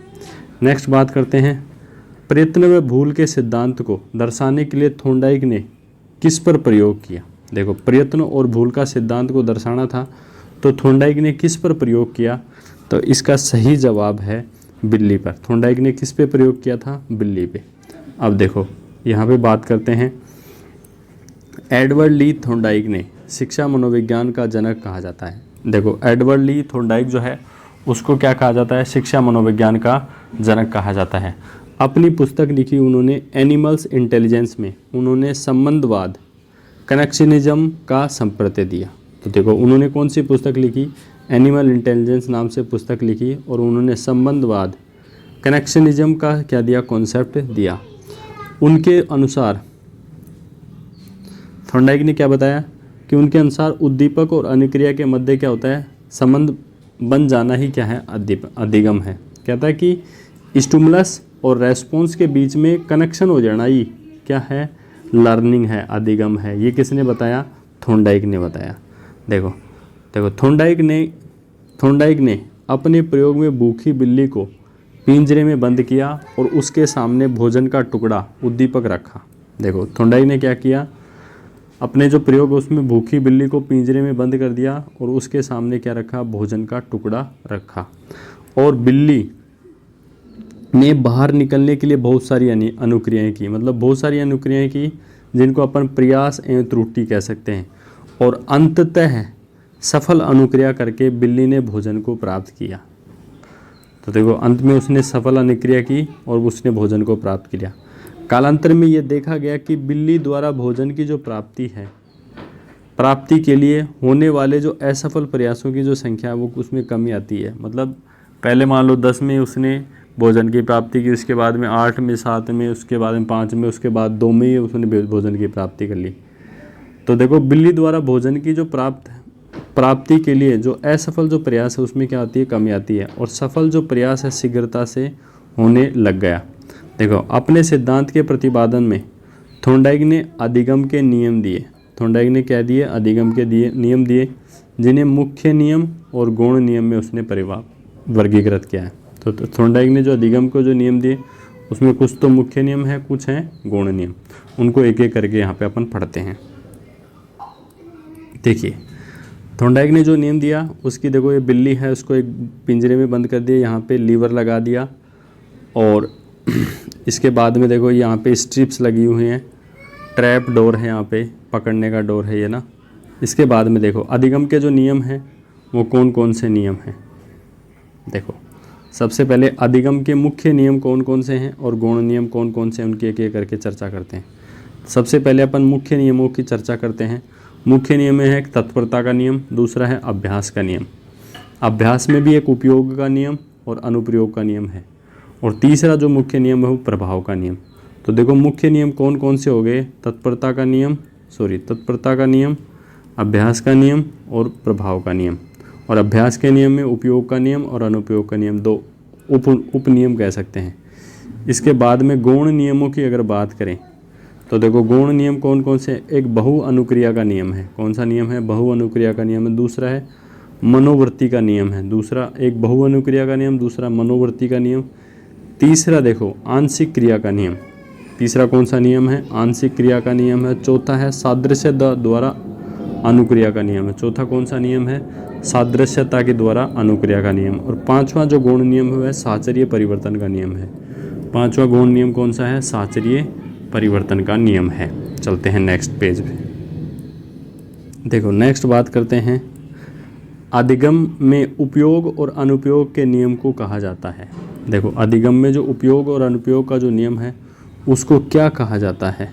नेक्स्ट बात करते हैं प्रयत्न व भूल के सिद्धांत को दर्शाने के लिए थॉर्नडाइक ने किस पर प्रयोग किया। देखो प्रयत्न और भूल का सिद्धांत को दर्शाना था तो थॉर्नडाइक ने किस पर प्रयोग किया, तो इसका सही जवाब है बिल्ली पर। थॉर्नडाइक ने किस पे प्रयोग किया था, बिल्ली पे। अब देखो यहाँ पे बात करते हैं एडवर्ड ली थॉर्नडाइक ने शिक्षा मनोविज्ञान का जनक कहा जाता है। देखो एडवर्ड ली थॉर्नडाइक जो है उसको क्या कहा जाता है, शिक्षा मनोविज्ञान का जनक कहा जाता है। अपनी पुस्तक लिखी उन्होंने एनिमल्स इंटेलिजेंस में उन्होंने संबंधवाद कनेक्शनिज्म का संप्रत्यय दिया। तो देखो उन्होंने कौन सी पुस्तक लिखी, एनिमल इंटेलिजेंस नाम से पुस्तक लिखी और उन्होंने संबंधवाद कनेक्शनिज्म का क्या दिया, कॉन्सेप्ट दिया। उनके अनुसार थॉर्नडाइक ने क्या बताया कि उनके अनुसार उद्दीपक और अनुक्रिया के मध्य क्या होता है, संबंध बन जाना ही क्या है, अधिगम है। कहता है कि स्टिमुलस और रेस्पॉन्स के बीच में कनेक्शन हो जाना ही क्या है, लर्निंग है, अधिगम है। ये किसने बताया, थॉर्नडाइक ने बताया। देखो थॉर्नडाइक ने अपने प्रयोग में भूखी बिल्ली को पिंजरे में बंद किया और उसके सामने भोजन का टुकड़ा उद्दीपक रखा। देखो थॉर्नडाइक ने क्या किया, अपने जो प्रयोग है उसमें भूखी बिल्ली को पिंजरे में बंद कर दिया और उसके सामने क्या रखा, भोजन का टुकड़ा रखा। और बिल्ली ने बाहर निकलने के लिए बहुत सारी अनुक्रियाएं की, मतलब बहुत सारी अनुक्रियाएं की जिनको अपन प्रयास एवं त्रुटि कह सकते हैं। और अंततः सफल अनुक्रिया करके बिल्ली ने भोजन को प्राप्त किया। तो देखो अंत में उसने सफल अनुक्रिया की और उसने भोजन को प्राप्त किया। कालांतर में ये देखा गया कि बिल्ली द्वारा भोजन की जो प्राप्ति है, प्राप्ति के लिए होने वाले जो असफल प्रयासों की जो संख्या है वो उसमें कमी आती है। मतलब पहले मान लो 10 में उसने भोजन की प्राप्ति की, उसके बाद में 8 में, 7 में, उसके बाद में 5 में, उसके बाद 2 में ही उसने भोजन की प्राप्ति कर ली। तो देखो बिल्ली द्वारा भोजन की जो प्राप्ति के लिए जो असफल जो प्रयास है उसमें क्या आती है, कमी आती है, और सफल जो प्रयास है शीघ्रता से होने लग गया। देखो अपने सिद्धांत के प्रतिपादन में थॉर्नडाइक ने अधिगम के नियम दिए। थॉर्नडाइक ने क्या दिए, अधिगम के नियम दिए, जिन्हें मुख्य नियम और गौण नियम में उसने वर्गीकृत किया है। तो थॉर्नडाइक ने जो अधिगम को जो नियम दिए उसमें कुछ तो मुख्य नियम है, कुछ हैं गौण नियम। उनको एक एक करके यहाँ पे अपन पढ़ते हैं। देखिए थॉर्नडाइक ने जो नियम दिया उसकी, देखो ये बिल्ली है उसको एक पिंजरे में बंद कर दिया, यहाँ पे लीवर लगा दिया और इसके बाद में देखो यहाँ पे स्ट्रिप्स लगी हुई हैं, ट्रैप डोर है, यहाँ पे पकड़ने का डोर है ये ना। इसके बाद में देखो अधिगम के जो नियम हैं वो कौन कौन से नियम हैं। देखो सबसे पहले अधिगम के मुख्य नियम कौन कौन से हैं और गौण नियम कौन कौन से हैं, उनकी एक एक करके चर्चा करते हैं। सबसे पहले अपन मुख्य नियमों की चर्चा करते हैं। मुख्य नियम में है तत्परता का नियम, दूसरा है अभ्यास का नियम अभ्यास में भी एक उपयोग का नियम और अनुप्रयोग का नियम है, और तीसरा जो मुख्य नियम है वो प्रभाव का नियम। तो देखो मुख्य नियम कौन कौन से हो गए, तत्परता का नियम, अभ्यास का नियम और प्रभाव का नियम। और अभ्यास के नियम में उपयोग का नियम और अनुपयोग का नियम, दो उप नियम कह सकते हैं। इसके बाद में गौण नियमों की अगर बात करें तो देखो गौण नियम कौन कौन से, एक बहु अनुक्रिया का नियम है। कौन सा नियम है, बहु अनुक्रिया का नियम है। दूसरा है मनोवृत्ति का नियम है, दूसरा एक बहु अनुक्रिया का नियम, दूसरा मनोवृत्ति का नियम। तीसरा देखो आंशिक क्रिया का नियम, तीसरा कौन सा नियम है, आंशिक क्रिया का नियम है। चौथा है सादृश्य द्वारा अनुक्रिया का नियम है, चौथा कौन सा नियम है, सादृश्यता के द्वारा अनुक्रिया का नियम। और पांचवा जो गौण नियम है वह साहचर्य परिवर्तन का नियम है। पांचवा गौण नियम कौन सा है, साहचर्य परिवर्तन का नियम है। चलते हैं नेक्स्ट पेज पे। देखो नेक्स्ट बात करते हैं, अधिगम में उपयोग और अनुपयोग के नियम को कहा जाता है। देखो अधिगम में जो उपयोग और अनुपयोग का जो नियम है उसको क्या कहा जाता है।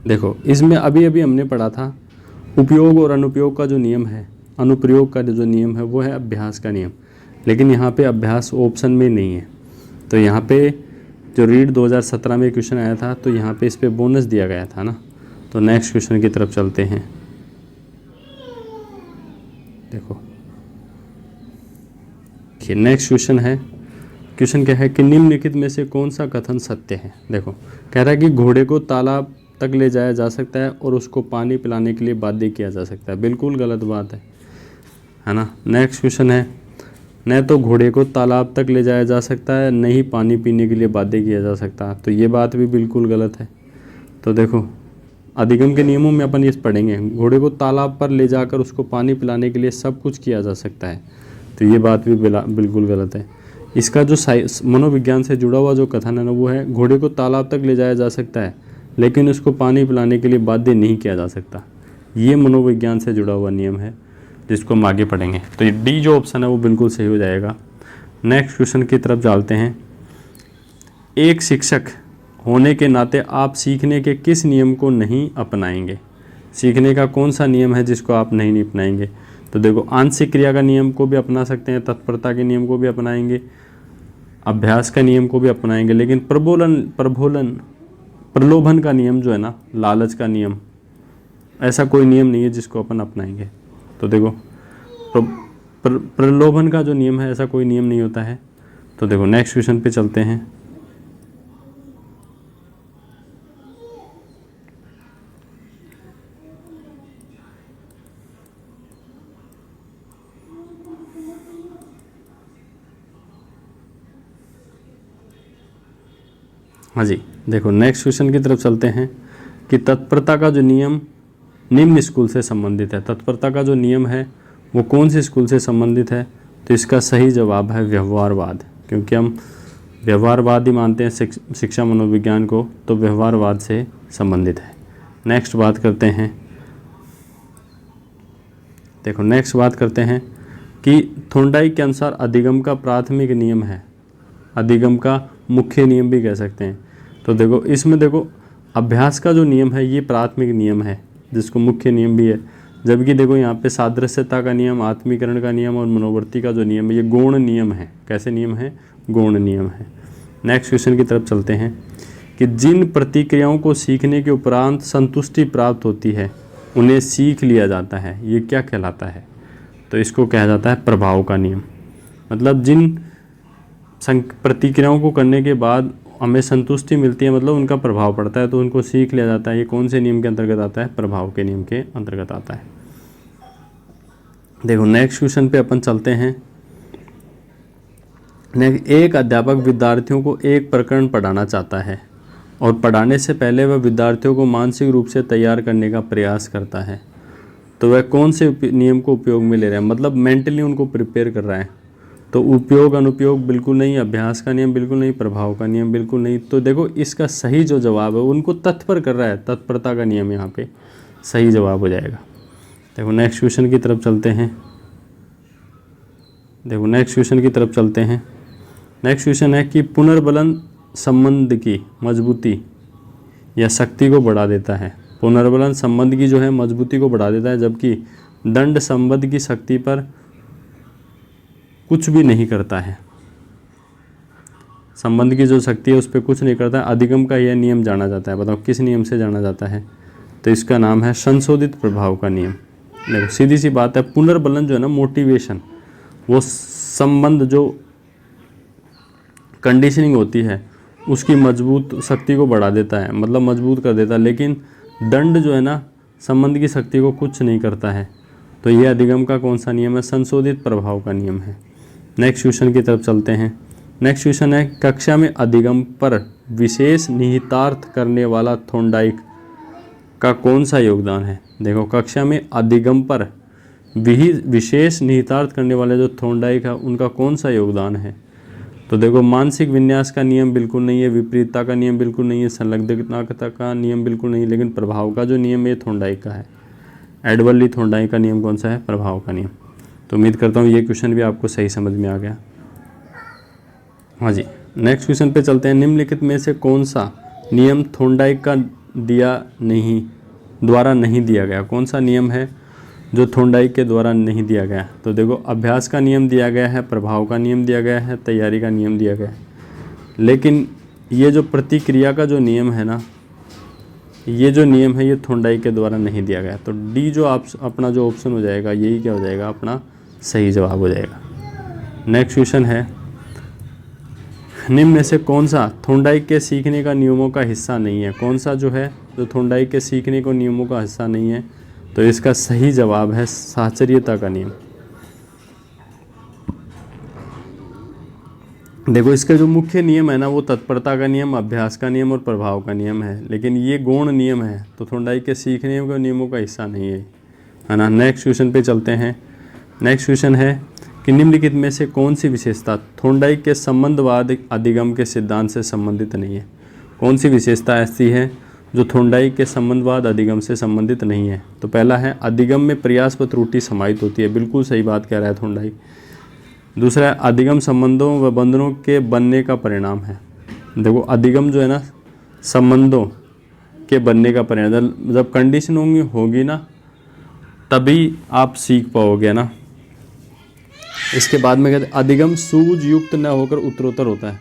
देखो इसमें अभी अभी हमने पढ़ा था उपयोग और अनुपयोग का जो नियम है, अनुप्रयोग का जो नियम है वो है अभ्यास का नियम, लेकिन यहाँ पे अभ्यास ऑप्शन में नहीं है। तो यहाँ पे जो रीड 2017 में क्वेश्चन आया था तो यहाँ पे इस पे बोनस दिया गया था ना। तो नेक्स्ट क्वेश्चन की तरफ चलते हैं। देखो नेक्स्ट क्वेश्चन है, क्वेश्चन क्या है कि निम्नलिखित में से कौन सा कथन सत्य है। देखो कह रहा है कि घोड़े को तालाब तक ले जाया जा सकता है और उसको पानी पिलाने के लिए बाध्य किया जा सकता है। बिल्कुल गलत बात है ना। नेक्स्ट क्वेश्चन है, न तो घोड़े को तालाब तक ले जाया जा सकता है, न ही पानी पीने के लिए बाध्य किया जा सकता। तो ये बात भी बिल्कुल गलत है। तो देखो अधिगम के नियमों में अपन ये पढ़ेंगे, घोड़े को तालाब पर ले जाकर उसको पानी पिलाने के लिए सब कुछ किया जा सकता है। तो ये बात भी बिल्कुल गलत है। इसका जो मनोविज्ञान से जुड़ा हुआ जो कथन है ना वो है, घोड़े को तालाब तक ले जाया जा सकता है लेकिन उसको पानी पिलाने के लिए बाध्य नहीं किया जा सकता। ये मनोविज्ञान से जुड़ा हुआ नियम है जिसको हम आगे पढ़ेंगे। तो ये डी जो ऑप्शन है वो बिल्कुल सही हो जाएगा। नेक्स्ट क्वेश्चन की तरफ चलते हैं। एक शिक्षक होने के नाते आप सीखने के किस नियम को नहीं अपनाएंगे। सीखने का कौन सा नियम है जिसको आप नहीं अपनाएंगे। तो देखो आंशिक क्रिया का नियम को भी अपना सकते हैं, तत्परता के नियम को भी अपनाएंगे, अभ्यास का नियम को भी अपनाएंगे, लेकिन प्रलोभन का नियम जो है ना, लालच का नियम, ऐसा कोई नियम नहीं है जिसको अपन अपनाएंगे। तो देखो प्रलोभन का जो नियम है ऐसा कोई नियम नहीं होता है। तो देखो नेक्स्ट क्वेश्चन पे चलते हैं। हाँ जी, देखो नेक्स्ट क्वेश्चन की तरफ चलते हैं कि तत्परता का जो नियम निम्न स्कूल से संबंधित है। तत्परता का जो नियम है वो कौन से स्कूल से संबंधित है। तो इसका सही जवाब है व्यवहारवाद, क्योंकि हम व्यवहारवाद ही मानते हैं शिक्षा मनोविज्ञान को, तो व्यवहारवाद से संबंधित है। नेक्स्ट बात करते हैं, देखो नेक्स्ट बात करते हैं कि थोंडाइक के अनुसार अधिगम का प्राथमिक नियम है, अधिगम का मुख्य नियम भी कह सकते हैं। तो देखो इसमें देखो अभ्यास का जो नियम है ये प्राथमिक नियम है जिसको मुख्य नियम भी है, जबकि देखो यहाँ पे सादृश्यता का नियम, आत्मीकरण का नियम और मनोवृत्ति का जो नियम है ये गौण नियम है। कैसे नियम है, गौण नियम है। नेक्स्ट क्वेश्चन की तरफ चलते हैं कि जिन प्रतिक्रियाओं को सीखने के उपरांत संतुष्टि प्राप्त होती है उन्हें सीख लिया जाता है, ये क्या कहलाता है। तो इसको कहा जाता है प्रभाव का नियम। मतलब जिन प्रतिक्रियाओं को करने के बाद हमें संतुष्टि मिलती है, मतलब उनका प्रभाव पड़ता है, तो उनको सीख लिया जाता है। ये कौन से नियम के अंतर्गत आता है, प्रभाव के नियम के अंतर्गत आता है। देखो नेक्स्ट क्वेश्चन पे अपन चलते हैं। एक अध्यापक विद्यार्थियों को एक प्रकरण पढ़ाना चाहता है और पढ़ाने से पहले वह विद्यार्थियों को मानसिक रूप से तैयार करने का प्रयास करता है। तो वह कौन से नियम को उपयोग में ले रहा है, मतलब मेंटली उनको प्रिपेयर कर रहा है। तो उपयोग अनुपयोग बिल्कुल नहीं, अभ्यास का नियम बिल्कुल नहीं, प्रभाव का नियम बिल्कुल नहीं। तो देखो इसका सही जो जवाब है उनको तत्पर कर रहा है, तत्परता का नियम यहाँ पे सही जवाब हो जाएगा। देखो नेक्स्ट क्वेश्चन की तरफ चलते हैं। देखो नेक्स्ट क्वेश्चन की तरफ चलते हैं। नेक्स्ट क्वेश्चन है कि पुनर्बलन संबंध की मजबूती या शक्ति को बढ़ा देता है। पुनर्बलन संबंध की जो है मजबूती को बढ़ा देता है, जबकि दंड संबंध की शक्ति पर कुछ भी नहीं करता है। संबंध की जो शक्ति है उस पर कुछ नहीं करता। अधिगम का यह नियम जाना जाता है। बताओ किस नियम से जाना जाता है? तो इसका नाम है संशोधित प्रभाव का नियम। देखो सीधी सी बात है, पुनर्बलन जो है ना, मोटिवेशन, वो संबंध जो कंडीशनिंग होती है उसकी मजबूत शक्ति को बढ़ा देता है, मतलब मजबूत कर देता है। लेकिन दंड जो है ना, संबंध की शक्ति को कुछ नहीं करता है। तो यह अधिगम का कौन सा नियम है? संशोधित प्रभाव का नियम है। नेक्स्ट क्वेश्चन की तरफ चलते हैं। नेक्स्ट क्वेश्चन है, कक्षा में अधिगम पर विशेष निहितार्थ करने वाला थॉर्नडाइक का कौन सा योगदान है? देखो कक्षा में अधिगम पर विशेष निहितार्थ करने वाले जो थॉर्नडाइक है उनका कौन सा योगदान है? तो देखो मानसिक विन्यास का नियम बिल्कुल नहीं है, विपरीतता का नियम बिल्कुल नहीं है, संलग्नता का नियम बिल्कुल नहीं, लेकिन प्रभाव का जो नियम है थॉर्नडाइक का है। एडवर्ड ली थॉर्नडाइक का नियम कौन सा है? प्रभाव का नियम। तो उम्मीद करता हूँ ये क्वेश्चन भी आपको सही समझ में आ गया। हाँ जी, नेक्स्ट क्वेश्चन पे चलते हैं। निम्नलिखित में से कौन सा नियम थॉर्नडाइक का द्वारा नहीं दिया गया? कौन सा नियम है जो थॉर्नडाइक के द्वारा नहीं दिया गया? तो देखो अभ्यास का नियम दिया गया है, प्रभाव का नियम दिया गया है, तैयारी का नियम दिया गया है। लेकिन ये जो प्रतिक्रिया का जो नियम है ना, ये जो नियम है ये थॉर्नडाइक के द्वारा नहीं दिया गया। तो डी जो आप अपना जो ऑप्शन हो जाएगा, यही क्या हो जाएगा? अपना सही जवाब हो जाएगा। नेक्स्ट क्वेश्चन है, निम्न में से कौन सा थॉर्नडाइक के सीखने का नियमों का हिस्सा नहीं है? कौन सा जो है जो थॉर्नडाइक के सीखने को नियमों का हिस्सा नहीं है? तो इसका सही जवाब है साहचर्यता का नियम। देखो इसका जो मुख्य नियम है ना, वो तत्परता का नियम, अभ्यास का नियम और प्रभाव का नियम है, लेकिन ये गौण नियम है, तो थॉर्नडाइक के सीखने के नियमों का हिस्सा नहीं है ना। नेक्स्ट क्वेश्चन पे चलते हैं। नेक्स्ट क्वेश्चन है कि निम्नलिखित में से कौन सी विशेषता थॉर्नडाइक के संबंधवाद अधिगम के सिद्धांत से संबंधित नहीं है? कौन सी विशेषता ऐसी है जो थॉर्नडाइक के संबंधवाद अधिगम से संबंधित नहीं है? तो पहला है, अधिगम में प्रयास व त्रुटि समाहित होती है। बिल्कुल सही बात कह रहा है थॉर्नडाइक। दूसरा है, अधिगम संबंधों व बंधनों के बनने का परिणाम है। देखो अधिगम जो है ना, संबंधों के बनने का परिणाम, जब कंडीशन होगी ना तभी आप सीख पाओगे ना। इसके बाद में कहते हैं, अधिगम सूझ युक्त न होकर उत्तरोत्तर होता है।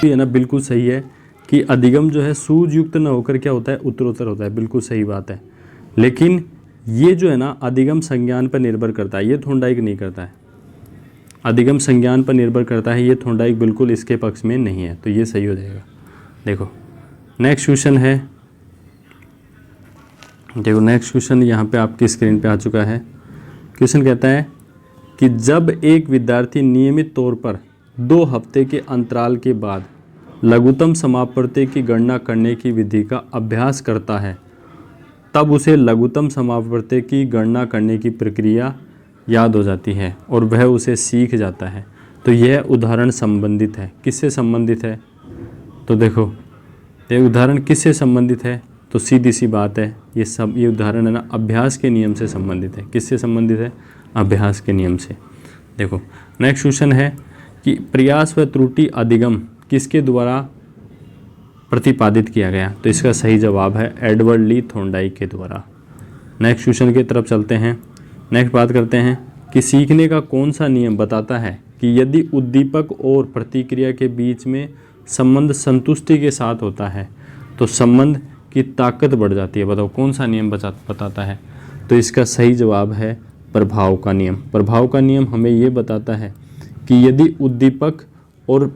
ये ना बिल्कुल सही है कि अधिगम जो है सूझ युक्त न होकर क्या होता है? उत्तरोत्तर होता है। बिल्कुल सही बात है। लेकिन ये जो है ना अधिगम संज्ञान पर निर्भर करता है, ये थॉर्नडाइक नहीं करता है। अधिगम संज्ञान पर निर्भर करता है, ये थॉर्नडाइक बिल्कुल इसके पक्ष में नहीं है। तो ये सही हो जाएगा। देखो नेक्स्ट क्वेश्चन है, देखो नेक्स्ट क्वेश्चन यहाँ पे आपकी स्क्रीन पे आ चुका है। क्वेश्चन कहता है कि जब एक विद्यार्थी नियमित तौर पर 2 हफ्ते के अंतराल के बाद लघुत्तम समापवर्ती की गणना करने की विधि का अभ्यास करता है, तब उसे लघुत्तम समापवर्ती की गणना करने की प्रक्रिया याद हो जाती है और वह उसे सीख जाता है। तो यह उदाहरण संबंधित है। किससे संबंधित है? तो देखो ये उदाहरण किससे संबंधित है? तो सीधी सी बात है, ये उदाहरण है ना अभ्यास के नियम से संबंधित है। किससे संबंधित है? अभ्यास के नियम से। देखो नेक्स्ट क्वेश्चन है कि प्रयास व त्रुटि अधिगम किसके द्वारा प्रतिपादित किया गया? तो इसका सही जवाब है एडवर्ड ली थॉर्नडाइक के द्वारा। नेक्स्ट क्वेश्चन की तरफ चलते हैं। नेक्स्ट बात करते हैं कि सीखने का कौन सा नियम बताता है कि यदि उद्दीपक और प्रतिक्रिया के बीच में संबंध संतुष्टि के साथ होता है तो संबंध की ताकत बढ़ जाती है? बताओ कौन सा नियम बताता है? तो इसका सही जवाब है प्रभाव का नियम। प्रभाव का नियम हमें ये बताता है कि यदि उद्दीपक और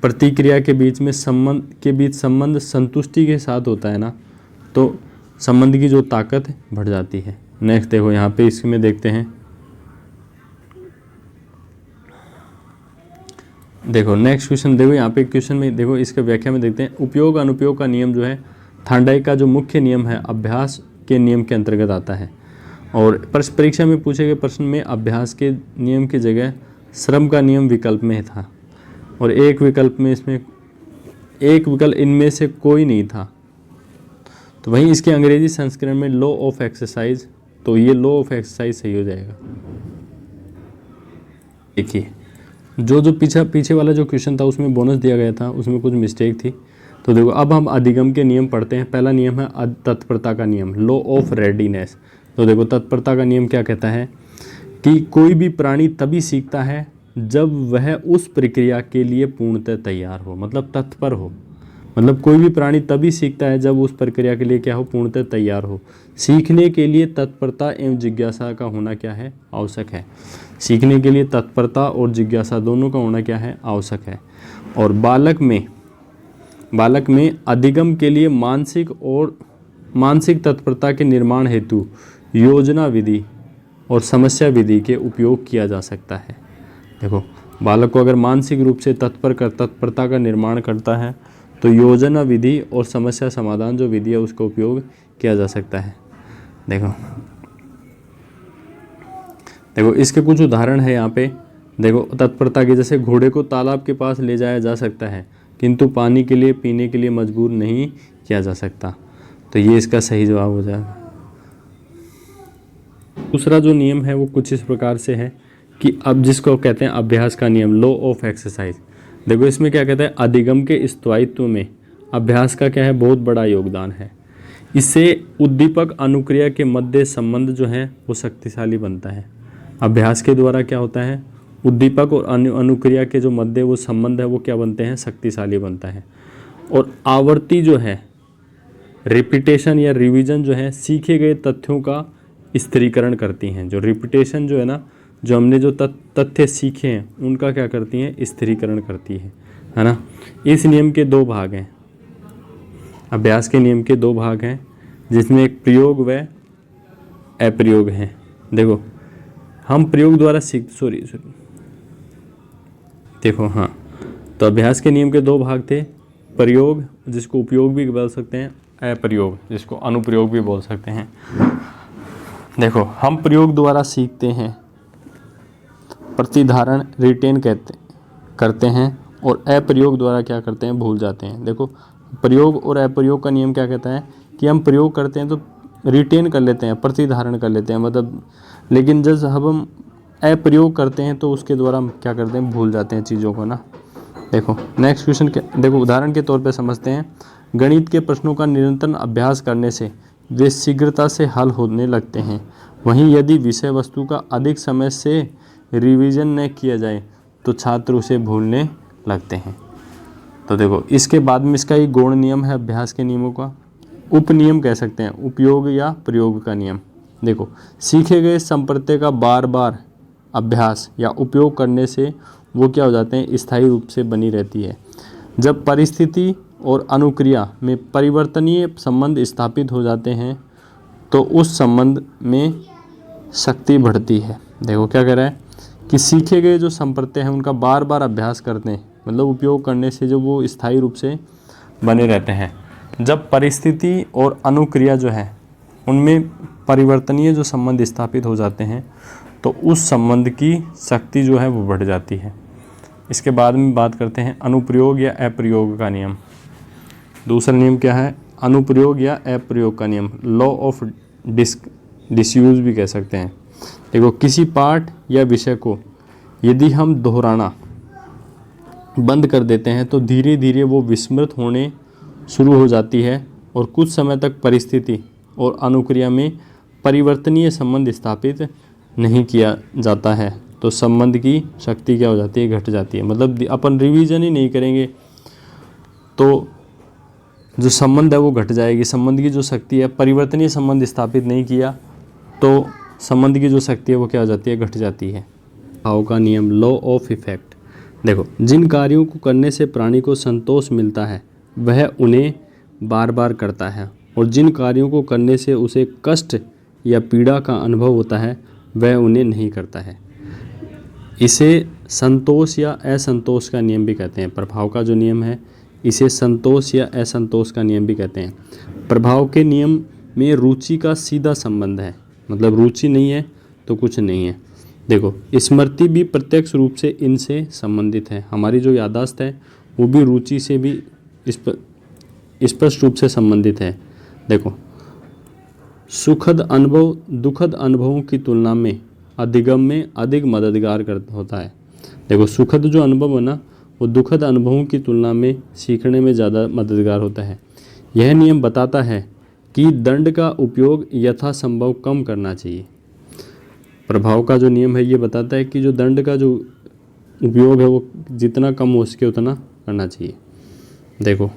प्रतिक्रिया के बीच में संबंध संतुष्टि के साथ होता है ना, तो संबंध की जो ताकत बढ़ जाती है। नेक्स्ट देखो यहाँ पे इसमें देखते हैं। देखो नेक्स्ट क्वेश्चन, देखो यहाँ पे क्वेश्चन में देखो इसके व्याख्या में देखते हैं। उपयोग अनुपयोग का नियम जो है थॉर्नडाइक का जो मुख्य नियम है अभ्यास के नियम के अंतर्गत आता है। और परीक्षा में पूछे गए प्रश्न में अभ्यास के नियम की जगह श्रम का नियम विकल्प में था और एक विकल्प इनमें से कोई नहीं था। तो वहीं इसके अंग्रेजी संस्करण में लॉ ऑफ एक्सरसाइज, तो ये लॉ ऑफ एक्सरसाइज सही हो जाएगा। देखिए जो पीछे वाला जो क्वेश्चन था उसमें बोनस दिया गया था, उसमें कुछ मिस्टेक थी। तो देखो अब हम अधिगम के नियम पढ़ते हैं। पहला नियम है तत्परता का नियम, लॉ ऑफ रेडीनेस। तो देखो तत्परता का नियम क्या कहता है कि कोई भी प्राणी तभी सीखता है जब वह उस प्रक्रिया के लिए पूर्णतः तैयार हो, मतलब तत्पर हो। मतलब कोई भी प्राणी तभी सीखता है जब उस प्रक्रिया के लिए क्या हो, पूर्णतः तैयार हो। सीखने के लिए तत्परता एवं जिज्ञासा का होना क्या है, आवश्यक है। सीखने के लिए तत्परता और जिज्ञासा दोनों का होना क्या है, आवश्यक है। और बालक में अधिगम के लिए मानसिक तत्परता के निर्माण हेतु योजना विधि और समस्या विधि के उपयोग किया जा सकता है। देखो बालक को अगर मानसिक रूप से तत्परता का निर्माण करता है तो योजना विधि और समस्या समाधान जो विधि है उसका उपयोग किया जा सकता है। देखो इसके कुछ उदाहरण है यहाँ पे। देखो तत्परता के, जैसे घोड़े को तालाब के पास ले जाया जा सकता है किंतु पानी के लिए पीने के लिए मजबूर नहीं किया जा सकता। तो ये इसका सही जवाब हो जाएगा। दूसरा जो नियम है वो कुछ इस प्रकार से है कि अब जिसको कहते हैं अभ्यास का नियम, लॉ ऑफ एक्सरसाइज। देखो इसमें क्या कहते हैं, अधिगम के स्थायित्व में अभ्यास का क्या है, बहुत बड़ा योगदान है। इससे उद्दीपक अनुक्रिया के मध्य संबंध जो है वो शक्तिशाली बनता है। अभ्यास के द्वारा क्या होता है, उद्दीपक और अनुक्रिया के जो मध्य वो संबंध है वो क्या बनते हैं, शक्तिशाली बनता है। और आवर्ती जो है, रिपीटेशन या रिवीजन जो है, सीखे गए तथ्यों का स्थिरीकरण करती हैं। जो रिपीटेशन जो है ना, जो हमने जो तथ्य सीखे हैं उनका क्या करती हैं, स्थिरीकरण करती है ना। इस नियम के दो भाग हैं, अभ्यास के नियम के दो भाग हैं, जिसमें एक प्रयोग व अप्रयोग है। देखो हम प्रयोग द्वारा देखो हाँ, तो अभ्यास के नियम के दो भाग थे, प्रयोग जिसको उपयोग भी बोल सकते हैं, अप्रयोग जिसको अनुप्रयोग भी बोल सकते हैं। देखो हम प्रयोग द्वारा सीखते हैं, प्रतिधारण रिटेन करते हैं, और अप्रयोग द्वारा क्या करते हैं, भूल जाते हैं। देखो प्रयोग और अप्रयोग का नियम क्या कहता है कि हम प्रयोग करते हैं तो रिटेन कर लेते हैं, प्रतिधारण कर लेते हैं, मतलब, लेकिन जब हम अप्रयोग करते हैं तो उसके द्वारा हम क्या करते हैं, भूल जाते हैं चीज़ों को ना। देखो नेक्स्ट क्वेश्चन के, देखो उदाहरण के तौर पे समझते हैं। गणित के प्रश्नों का निरंतर अभ्यास करने से वे शीघ्रता से हल होने लगते हैं। वहीं यदि विषय वस्तु का अधिक समय से रिवीजन न किया जाए तो छात्र उसे भूलने लगते हैं। तो देखो इसके बाद में इसका एक गौण नियम है अभ्यास के नियमों का, उपनियम कह सकते हैं, उपयोग या प्रयोग का नियम। देखो सीखे गए संप्रत्यय का बार बार अभ्यास या उपयोग करने से वो क्या हो जाते हैं, स्थायी रूप से बनी रहती है। जब परिस्थिति और अनुक्रिया में परिवर्तनीय संबंध स्थापित हो जाते हैं तो उस संबंध में शक्ति बढ़ती है। देखो क्या कह रहा है कि सीखे गए जो संप्रत्यय हैं उनका बार बार अभ्यास करते हैं, मतलब उपयोग करने से जो वो स्थायी रूप से बने रहते हैं। जब परिस्थिति और अनुक्रिया जो है उनमें परिवर्तनीय जो संबंध स्थापित हो जाते हैं तो उस संबंध की शक्ति जो है वो बढ़ जाती है। इसके बाद में बात करते हैं अनुप्रयोग या अप्रयोग का नियम। दूसरा नियम क्या है, अनुप्रयोग या अप्रयोग का नियम, लॉ ऑफ डिसयूज भी कह सकते हैं। देखो किसी पाठ या विषय को यदि हम दोहराना बंद कर देते हैं तो धीरे धीरे वो विस्मृत होने शुरू हो जाती है और कुछ समय तक परिस्थिति और अनुक्रिया में परिवर्तनीय संबंध स्थापित नहीं किया जाता है तो संबंध की शक्ति क्या हो जाती है, घट जाती है। मतलब अपन रिवीजन ही नहीं करेंगे तो जो संबंध है वो घट जाएगी। संबंध की जो शक्ति है, परिवर्तनीय संबंध स्थापित नहीं किया तो संबंध की जो शक्ति है वो क्या हो जाती है, घट जाती है। भाव का नियम, लॉ ऑफ इफेक्ट। देखो जिन कार्यों को करने से प्राणी को संतोष मिलता है वह उन्हें बार बार करता है, और जिन कार्यों को करने से उसे कष्ट या पीड़ा का अनुभव होता है वह उन्हें नहीं करता है। इसे संतोष या असंतोष का नियम भी कहते हैं। प्रभाव का जो नियम है इसे संतोष या असंतोष का नियम भी कहते हैं। प्रभाव के नियम में रुचि का सीधा संबंध है, मतलब रुचि नहीं है तो कुछ नहीं है। देखो स्मृति भी प्रत्यक्ष रूप से इनसे संबंधित है। हमारी जो याददाश्त है वो भी रुचि से भी स्पष्ट रूप से संबंधित है। देखो सुखद अनुभव दुखद अनुभवों की तुलना में अधिगम में अधिक मददगार होता है। देखो सुखद जो अनुभव है ना वो दुखद अनुभवों की तुलना में सीखने में ज़्यादा मददगार होता है। यह नियम बताता है कि दंड का उपयोग यथासंभव कम करना चाहिए। प्रभाव का जो नियम है ये बताता है कि जो दंड का जो उपयोग है वो जितना कम हो सके उतना करना चाहिए। देखो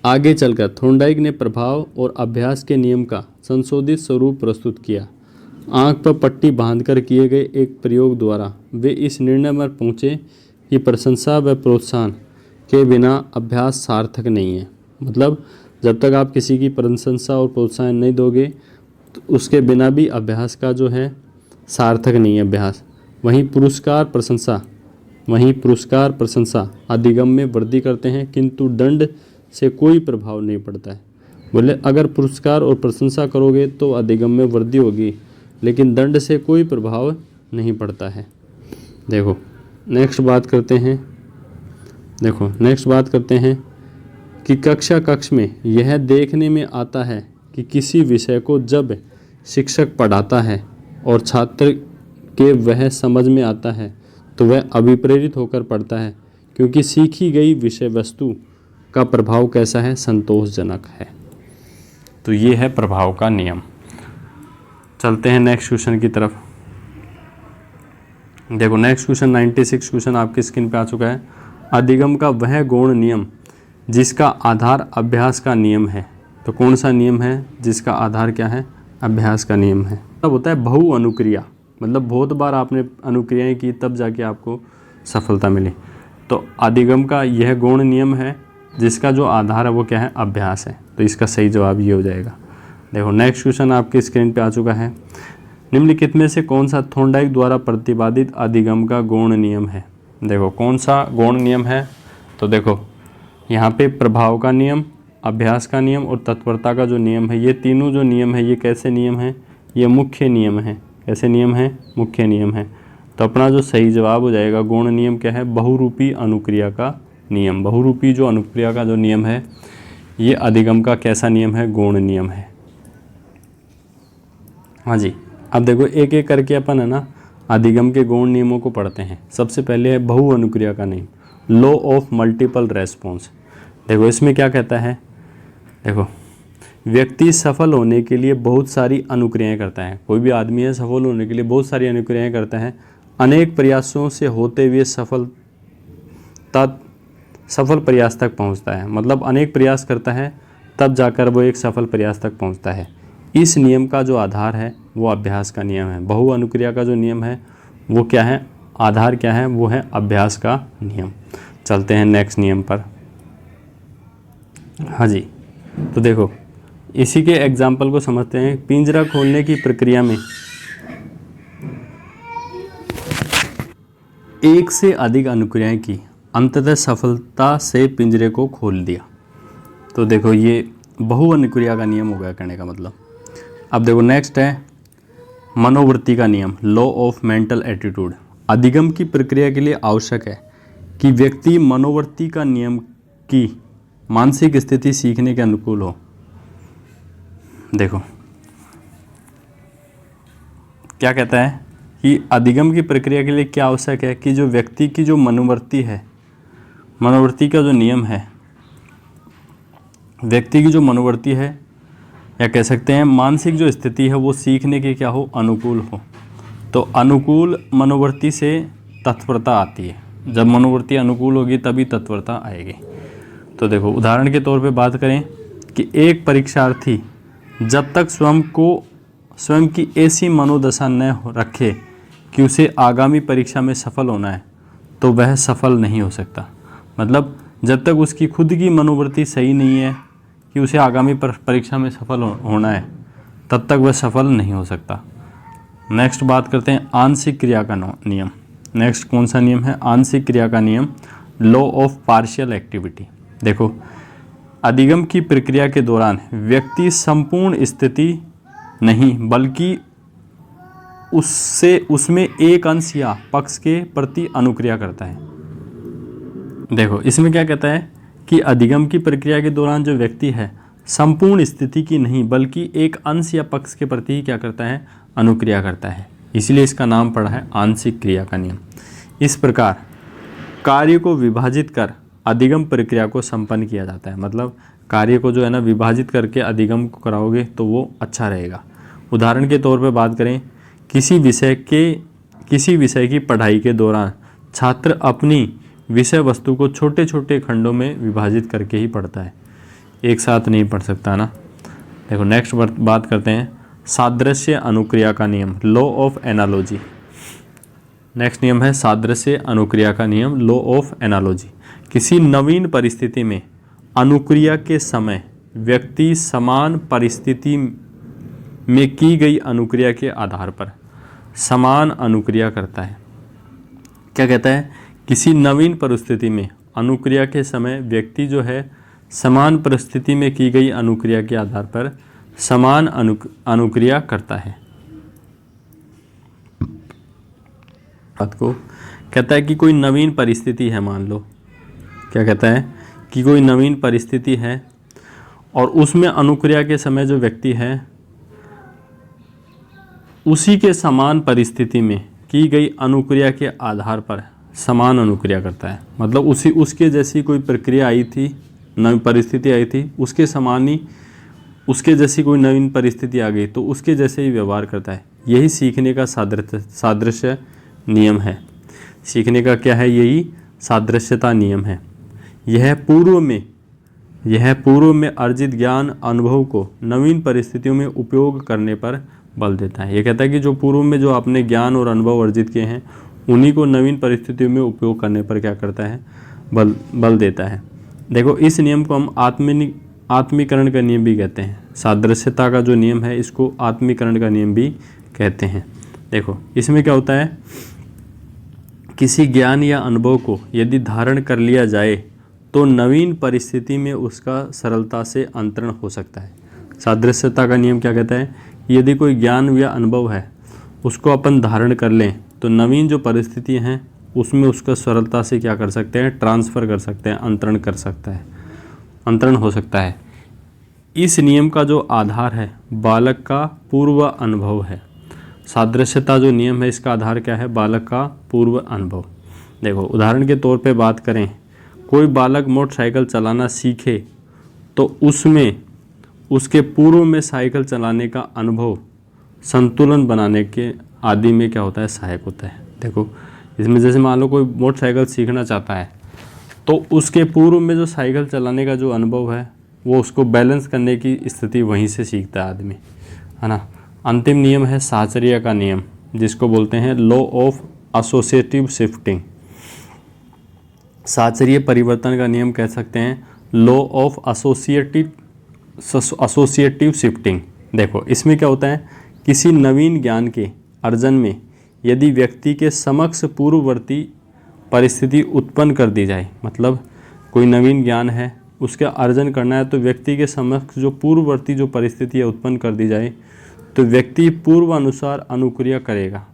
आगे चलकर थॉर्नडाइक ने प्रभाव और अभ्यास के नियम का संशोधित स्वरूप प्रस्तुत किया। आंख पर पट्टी बांधकर किए गए एक प्रयोग द्वारा वे इस निर्णय पर पहुँचे कि प्रशंसा व प्रोत्साहन के बिना अभ्यास सार्थक नहीं है। मतलब जब तक आप किसी की प्रशंसा और प्रोत्साहन नहीं दोगे तो उसके बिना भी अभ्यास का जो है सार्थक नहीं है अभ्यास। वहीं पुरस्कार प्रशंसा अधिगम में वृद्धि करते हैं, किंतु दंड से कोई प्रभाव नहीं पड़ता है। बोले अगर पुरस्कार और प्रशंसा करोगे तो अधिगम में वृद्धि होगी, लेकिन दंड से कोई प्रभाव नहीं पड़ता है। देखो नेक्स्ट बात करते हैं कि कक्ष में यह देखने में आता है कि किसी विषय को जब शिक्षक पढ़ाता है और छात्र के वह समझ में आता है तो वह अभिप्रेरित होकर पढ़ता है, क्योंकि सीखी गई विषय वस्तु का प्रभाव कैसा है, संतोषजनक है। तो ये है प्रभाव का नियम। चलते हैं नेक्स्ट क्वेश्चन की तरफ। देखो नेक्स्ट क्वेश्चन 96 क्वेश्चन आपकी स्क्रीन पे आ चुका है। अधिगम का वह गौण नियम जिसका आधार अभ्यास का नियम है। तो कौन सा नियम है जिसका आधार क्या है, अभ्यास का नियम है। तब होता है बहु अनुक्रिया, मतलब बहुत बार आपने अनुक्रियाएं की तब जाके आपको सफलता मिली। तो अधिगम का यह गौण नियम है जिसका जो आधार है वो क्या है, अभ्यास है। तो इसका सही जवाब ये हो जाएगा। देखो नेक्स्ट क्वेश्चन आपकी स्क्रीन पे आ चुका है। निम्नलिखित में से कौन सा थॉर्नडाइक द्वारा प्रतिपादित अधिगम का गौण नियम है। देखो कौन सा गौण नियम है, तो देखो यहाँ पे प्रभाव का नियम, अभ्यास का नियम और तत्परता का जो नियम है, ये तीनों जो नियम है ये कैसे नियम है, ये मुख्य नियम है। कैसे नियम है, मुख्य नियम है। तो अपना जो सही जवाब हो जाएगा गौण नियम क्या है, बहुरूपी अनुक्रिया का नियम। बहुरूपी जो अनुक्रिया का जो नियम है ये अधिगम का कैसा नियम है, गौण नियम है। हाँ जी, अब देखो एक एक करके अपन है ना अधिगम के गौण नियमों को पढ़ते हैं। सबसे पहले है बहु अनुक्रिया का नियम, लॉ ऑफ मल्टीपल रेस्पॉन्स। देखो इसमें क्या कहता है, देखो व्यक्ति सफल होने के लिए बहुत सारी अनुक्रियाएं करता है। कोई भी आदमी है सफल होने के लिए बहुत सारी अनुक्रियाएं करता है। अनेक प्रयासों से होते हुए सफल प्रयास तक पहुंचता है। मतलब अनेक प्रयास करता है तब जाकर वो एक सफल प्रयास तक पहुंचता है। इस नियम का जो आधार है वो अभ्यास का नियम है। बहु अनुक्रिया का जो नियम है वो क्या है, आधार क्या है, वो है अभ्यास का नियम। चलते हैं नेक्स्ट नियम पर। हाँ जी, तो देखो इसी के एग्जाम्पल को समझते हैं। पिंजरा खोलने की प्रक्रिया में एक से अधिक अनुक्रियाएं की, अंततः सफलता से पिंजरे को खोल दिया। तो देखो ये बहु अनुक्रिया का नियम हो गया कहने का मतलब। अब देखो नेक्स्ट है मनोवृत्ति का नियम, लॉ ऑफ मेंटल एटीट्यूड। अधिगम की प्रक्रिया के लिए आवश्यक है कि व्यक्ति मनोवृत्ति का नियम की मानसिक स्थिति सीखने के अनुकूल हो। देखो क्या कहता है कि अधिगम की प्रक्रिया के लिए क्या आवश्यक है कि जो व्यक्ति की जो मनोवृत्ति है, मनोवृत्ति का जो नियम है, व्यक्ति की जो मनोवृत्ति है या कह सकते हैं मानसिक जो स्थिति है वो सीखने के क्या हो, अनुकूल हो। तो अनुकूल मनोवृत्ति से तत्परता आती है। जब मनोवृत्ति अनुकूल होगी तभी तत्परता आएगी। तो देखो उदाहरण के तौर पे बात करें कि एक परीक्षार्थी जब तक स्वयं की ऐसी मनोदशा न रखे कि उसे आगामी परीक्षा में सफल होना है तो वह सफल नहीं हो सकता। मतलब जब तक उसकी खुद की मनोवृत्ति सही नहीं है कि उसे आगामी परीक्षा में सफल होना है तब तक वह सफल नहीं हो सकता। नेक्स्ट बात करते हैं आंशिक क्रिया का नियम। नेक्स्ट कौन सा नियम है, आंशिक क्रिया का नियम, लॉ ऑफ पार्शियल एक्टिविटी। देखो अधिगम की प्रक्रिया के दौरान व्यक्ति संपूर्ण स्थिति नहीं बल्कि उसमें एक अंश या पक्ष के प्रति अनुक्रिया करता है। देखो इसमें क्या कहता है कि अधिगम की प्रक्रिया के दौरान जो व्यक्ति है संपूर्ण स्थिति की नहीं बल्कि एक अंश या पक्ष के प्रति ही क्या करता है, अनुक्रिया करता है। इसलिए इसका नाम पड़ा है आंशिक क्रिया का नियम। इस प्रकार कार्य को विभाजित कर अधिगम प्रक्रिया को संपन्न किया जाता है। मतलब कार्य को जो है ना विभाजित करके अधिगम को कराओगे तो वो अच्छा रहेगा। उदाहरण के तौर पे बात करें, किसी विषय की पढ़ाई के दौरान छात्र अपनी विषय वस्तु को छोटे छोटे खंडों में विभाजित करके ही पढ़ता है, एक साथ नहीं पढ़ सकता ना। देखो नेक्स्ट बात करते हैं सादृश्य अनुक्रिया का नियम, लॉ ऑफ एनालॉजी। नेक्स्ट नियम है सादृश्य अनुक्रिया का नियम, लॉ ऑफ एनालॉजी। किसी नवीन परिस्थिति में अनुक्रिया के समय व्यक्ति समान परिस्थिति में की गई अनुक्रिया के आधार पर समान अनुक्रिया करता है। क्या कहता है? किसी नवीन परिस्थिति में अनुक्रिया के समय व्यक्ति जो है समान परिस्थिति में की गई अनुक्रिया के आधार पर समान अनुक्रिया करता है। बात को कहता है कि कोई नवीन परिस्थिति है, मान लो क्या कहता है कि कोई नवीन परिस्थिति है और उसमें अनुक्रिया के समय जो व्यक्ति है उसी के समान परिस्थिति में की गई अनुक्रिया के आधार पर समान अनुक्रिया करता है। मतलब उसके जैसी कोई प्रक्रिया आई थी, नवी परिस्थिति आई थी, उसके समान ही उसके जैसी कोई नवीन परिस्थिति आ गई तो उसके जैसे ही व्यवहार करता है। यही सीखने का सादृश्य नियम है। सीखने का क्या है? यही सादृश्यता नियम है। यह पूर्व में अर्जित ज्ञान अनुभव को नवीन परिस्थितियों में उपयोग करने पर बल देता है। ये कहता है कि जो पूर्व में जो आपने ज्ञान और अनुभव अर्जित किए हैं उन्हीं को नवीन परिस्थितियों में उपयोग करने पर क्या करता है? बल देता है। देखो इस नियम को हम आत्मीकरण का नियम भी कहते हैं। सादृश्यता का जो नियम है इसको आत्मीकरण का नियम भी कहते हैं। देखो इसमें क्या होता है, किसी ज्ञान या अनुभव को यदि धारण कर लिया जाए तो नवीन परिस्थिति में उसका सरलता से अंतरण हो सकता है। सादृश्यता का नियम क्या कहता है? यदि कोई ज्ञान या अनुभव है उसको अपन धारण कर लें तो नवीन जो परिस्थिति हैं उसमें उसका सरलता से क्या कर सकते हैं? ट्रांसफ़र कर सकते हैं, अंतरण कर सकता है, अंतरण हो सकता है। इस नियम का जो आधार है बालक का पूर्व अनुभव है। सादृश्यता जो नियम है इसका आधार क्या है? बालक का पूर्व अनुभव। देखो उदाहरण के तौर पे बात करें, कोई बालक मोटरसाइकिल चलाना सीखे तो उसमें उसके पूर्व में साइकिल चलाने का अनुभव संतुलन बनाने के आदि में क्या होता है? सहायक होता है। देखो इसमें जैसे मान लो कोई मोटरसाइकिल सीखना चाहता है तो उसके पूर्व में जो साइकिल चलाने का जो अनुभव है वो उसको बैलेंस करने की स्थिति वहीं से सीखता है आदमी, है ना। अंतिम नियम है साहचर्य का नियम, जिसको बोलते हैं लॉ ऑफ एसोसिएटिव शिफ्टिंग। साहचर्य परिवर्तन का नियम कह सकते हैं लॉ ऑफ एसोसिएटिव शिफ्टिंग। देखो इसमें क्या होता है, किसी नवीन ज्ञान के अर्जन में यदि व्यक्ति के समक्ष पूर्ववर्ती परिस्थिति उत्पन्न कर दी जाए, मतलब कोई नवीन ज्ञान है उसका अर्जन करना है तो व्यक्ति के समक्ष जो पूर्ववर्ती जो परिस्थिति है उत्पन्न कर दी जाए तो व्यक्ति पूर्व अनुसार अनुक्रिया करेगा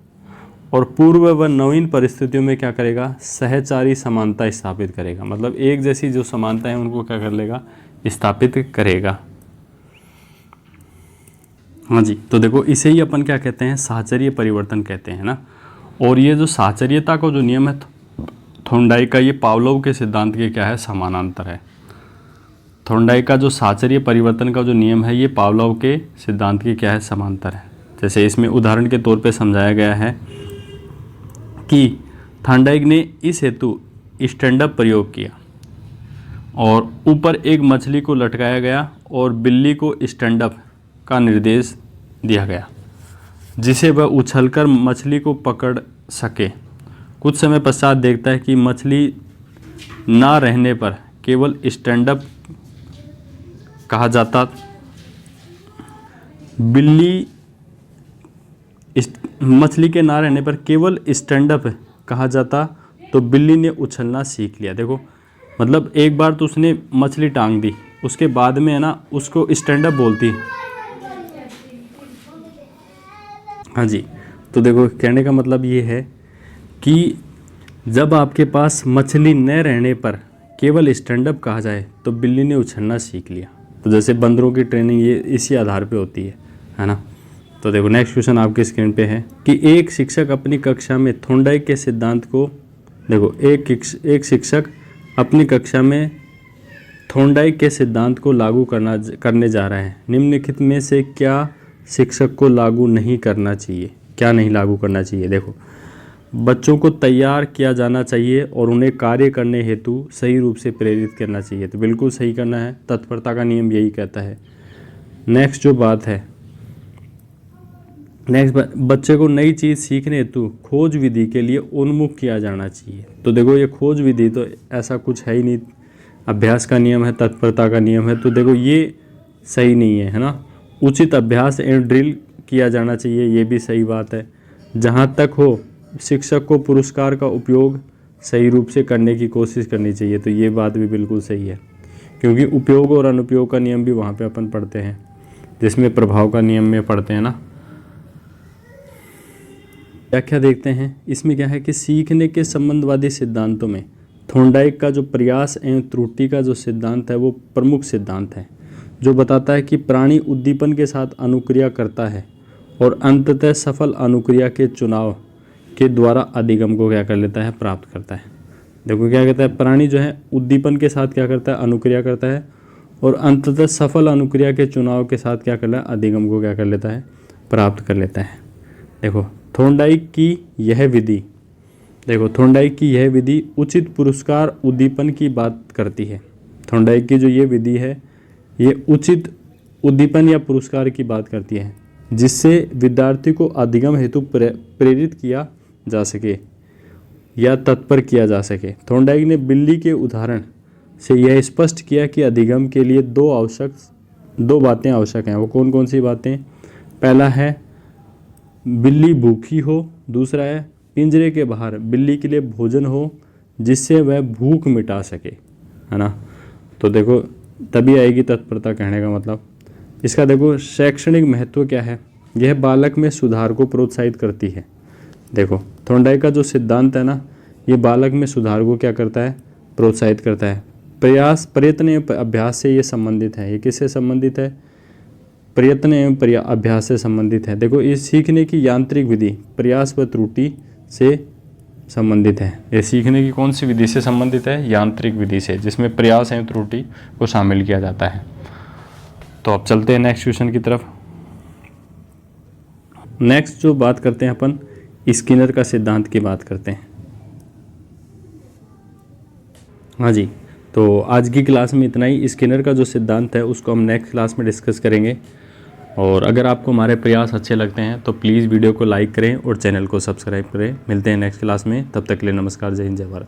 और पूर्व व नवीन परिस्थितियों में क्या करेगा? सहचारी समानता स्थापित करेगा। मतलब एक जैसी जो समानता है उनको क्या कर लेगा? स्थापित करेगा। हाँ जी, तो देखो इसे ही अपन क्या कहते हैं? साहचर्य परिवर्तन कहते हैं ना। और ये जो साहचर्यता का जो नियम है थॉर्नडाइक का, ये पावलोव के सिद्धांत के क्या है? समानांतर है। थॉर्नडाइक का जो साहचर्य परिवर्तन का जो नियम है ये पावलोव के सिद्धांत की क्या है? समांतर है। जैसे इसमें उदाहरण के तौर पे समझाया गया है कि थॉर्नडाइक ने इस हेतु स्टैंड अप प्रयोग किया और ऊपर एक मछली को लटकाया गया और बिल्ली को स्टैंड अप का निर्देश दिया गया जिसे वह उछलकर मछली को पकड़ सके। कुछ समय पश्चात देखता है कि मछली ना रहने पर केवल स्टैंड अप कहा जाता, मछली के ना रहने पर केवल स्टैंड अप कहा जाता तो बिल्ली ने उछलना सीख लिया। देखो मतलब एक बार तो उसने मछली टांग दी, उसके बाद में है ना उसको स्टैंड अप बोलती। हाँ जी, तो देखो कहने का मतलब ये है कि जब आपके पास मछली न रहने पर केवल स्टैंड अप कहा जाए तो बिल्ली ने उछलना सीख लिया। तो जैसे बंदरों की ट्रेनिंग ये इसी आधार पे होती है ना। तो देखो नेक्स्ट क्वेश्चन आपके स्क्रीन पे है कि एक शिक्षक अपनी कक्षा में थॉर्नडाइक के सिद्धांत को देखो, एक शिक्षक अपनी कक्षा में थॉर्नडाइक के सिद्धांत को लागू करने जा रहा है। निम्नलिखित में से क्या शिक्षक को लागू नहीं करना चाहिए? क्या नहीं लागू करना चाहिए? देखो, बच्चों को तैयार किया जाना चाहिए और उन्हें कार्य करने हेतु सही रूप से प्रेरित करना चाहिए। तो बिल्कुल सही करना है, तत्परता का नियम यही कहता है। नेक्स्ट जो बात है, बच्चे को नई चीज़ सीखने हेतु खोज विधि के लिए उन्मुख किया जाना चाहिए। तो देखो, ये खोज विधि तो ऐसा कुछ है ही नहीं, अभ्यास का नियम है, तत्परता का नियम है। तो देखो, ये सही नहीं है ना। उचित अभ्यास एवं ड्रिल किया जाना चाहिए, ये भी सही बात है। जहाँ तक हो, शिक्षक को पुरस्कार का उपयोग सही रूप से करने की कोशिश करनी चाहिए। तो ये बात भी बिल्कुल सही है, क्योंकि उपयोग और अनुपयोग का नियम भी वहाँ पे अपन पढ़ते हैं, जिसमें प्रभाव का नियम में पढ़ते हैं ना। व्याख्या देखते हैं। इसमें क्या है कि सीखने के संबंधवादी सिद्धांतों में थॉर्नडाइक का जो प्रयास एवं त्रुटि का जो सिद्धांत है वो प्रमुख सिद्धांत है, जो बताता है कि प्राणी उद्दीपन के साथ अनुक्रिया करता है और अंततः सफल अनुक्रिया के चुनाव के द्वारा अधिगम को क्या कर लेता है? प्राप्त करता है। देखो, क्या कहता है, प्राणी जो है उद्दीपन के साथ क्या करता है? अनुक्रिया करता है और अंततः सफल अनुक्रिया के चुनाव के साथ क्या कर लेता है? अधिगम को क्या कर लेता है? प्राप्त कर लेता है। देखो, थॉर्नडाइक की यह विधि उचित पुरस्कार उद्दीपन की बात करती है। थॉर्नडाइक की जो ये विधि है, ये उचित उद्दीपन या पुरस्कार की बात करती है, जिससे विद्यार्थी को अधिगम हेतु प्रेरित किया जा सके या तत्पर किया जा सके। थॉर्नडाइक ने बिल्ली के उदाहरण से यह स्पष्ट किया कि अधिगम के लिए दो बातें आवश्यक हैं। वो कौन कौन सी बातें? पहला है बिल्ली भूखी हो, दूसरा है पिंजरे के बाहर बिल्ली के लिए भोजन हो जिससे वह भूख मिटा सके, है ना। तो देखो, तभी आएगी तत्परता, कहने का मतलब। इसका देखो शैक्षणिक महत्व क्या है? यह बालक में सुधार को प्रोत्साहित करती है। देखो, थॉर्नडाइक का जो सिद्धांत है ना, ये बालक में सुधार को क्या करता है? प्रोत्साहित करता है। प्रयत्न एवं अभ्यास से ये संबंधित है। ये किससे संबंधित है? प्रयत्न एवं अभ्यास से संबंधित है। देखो, इस सीखने की यांत्रिक विधि प्रयास व त्रुटि से संबंधित है। ये सीखने की कौन सी विधि से संबंधित है? यांत्रिक विधि से, जिसमें प्रयास एवं त्रुटि को शामिल किया जाता है। तो अब चलते हैं नेक्स्ट क्वेश्चन की तरफ। नेक्स्ट जो बात करते हैं अपन, स्किनर का सिद्धांत की बात करते हैं। हाँ जी, तो आज की क्लास में इतना ही। स्किनर का जो सिद्धांत है उसको हम नेक्स्ट क्लास में डिस्कस करेंगे। और अगर आपको हमारे प्रयास अच्छे लगते हैं तो प्लीज़ वीडियो को लाइक करें और चैनल को सब्सक्राइब करें। मिलते हैं नेक्स्ट क्लास में, तब तक के लिए नमस्कार, जय हिंद, जय भारत।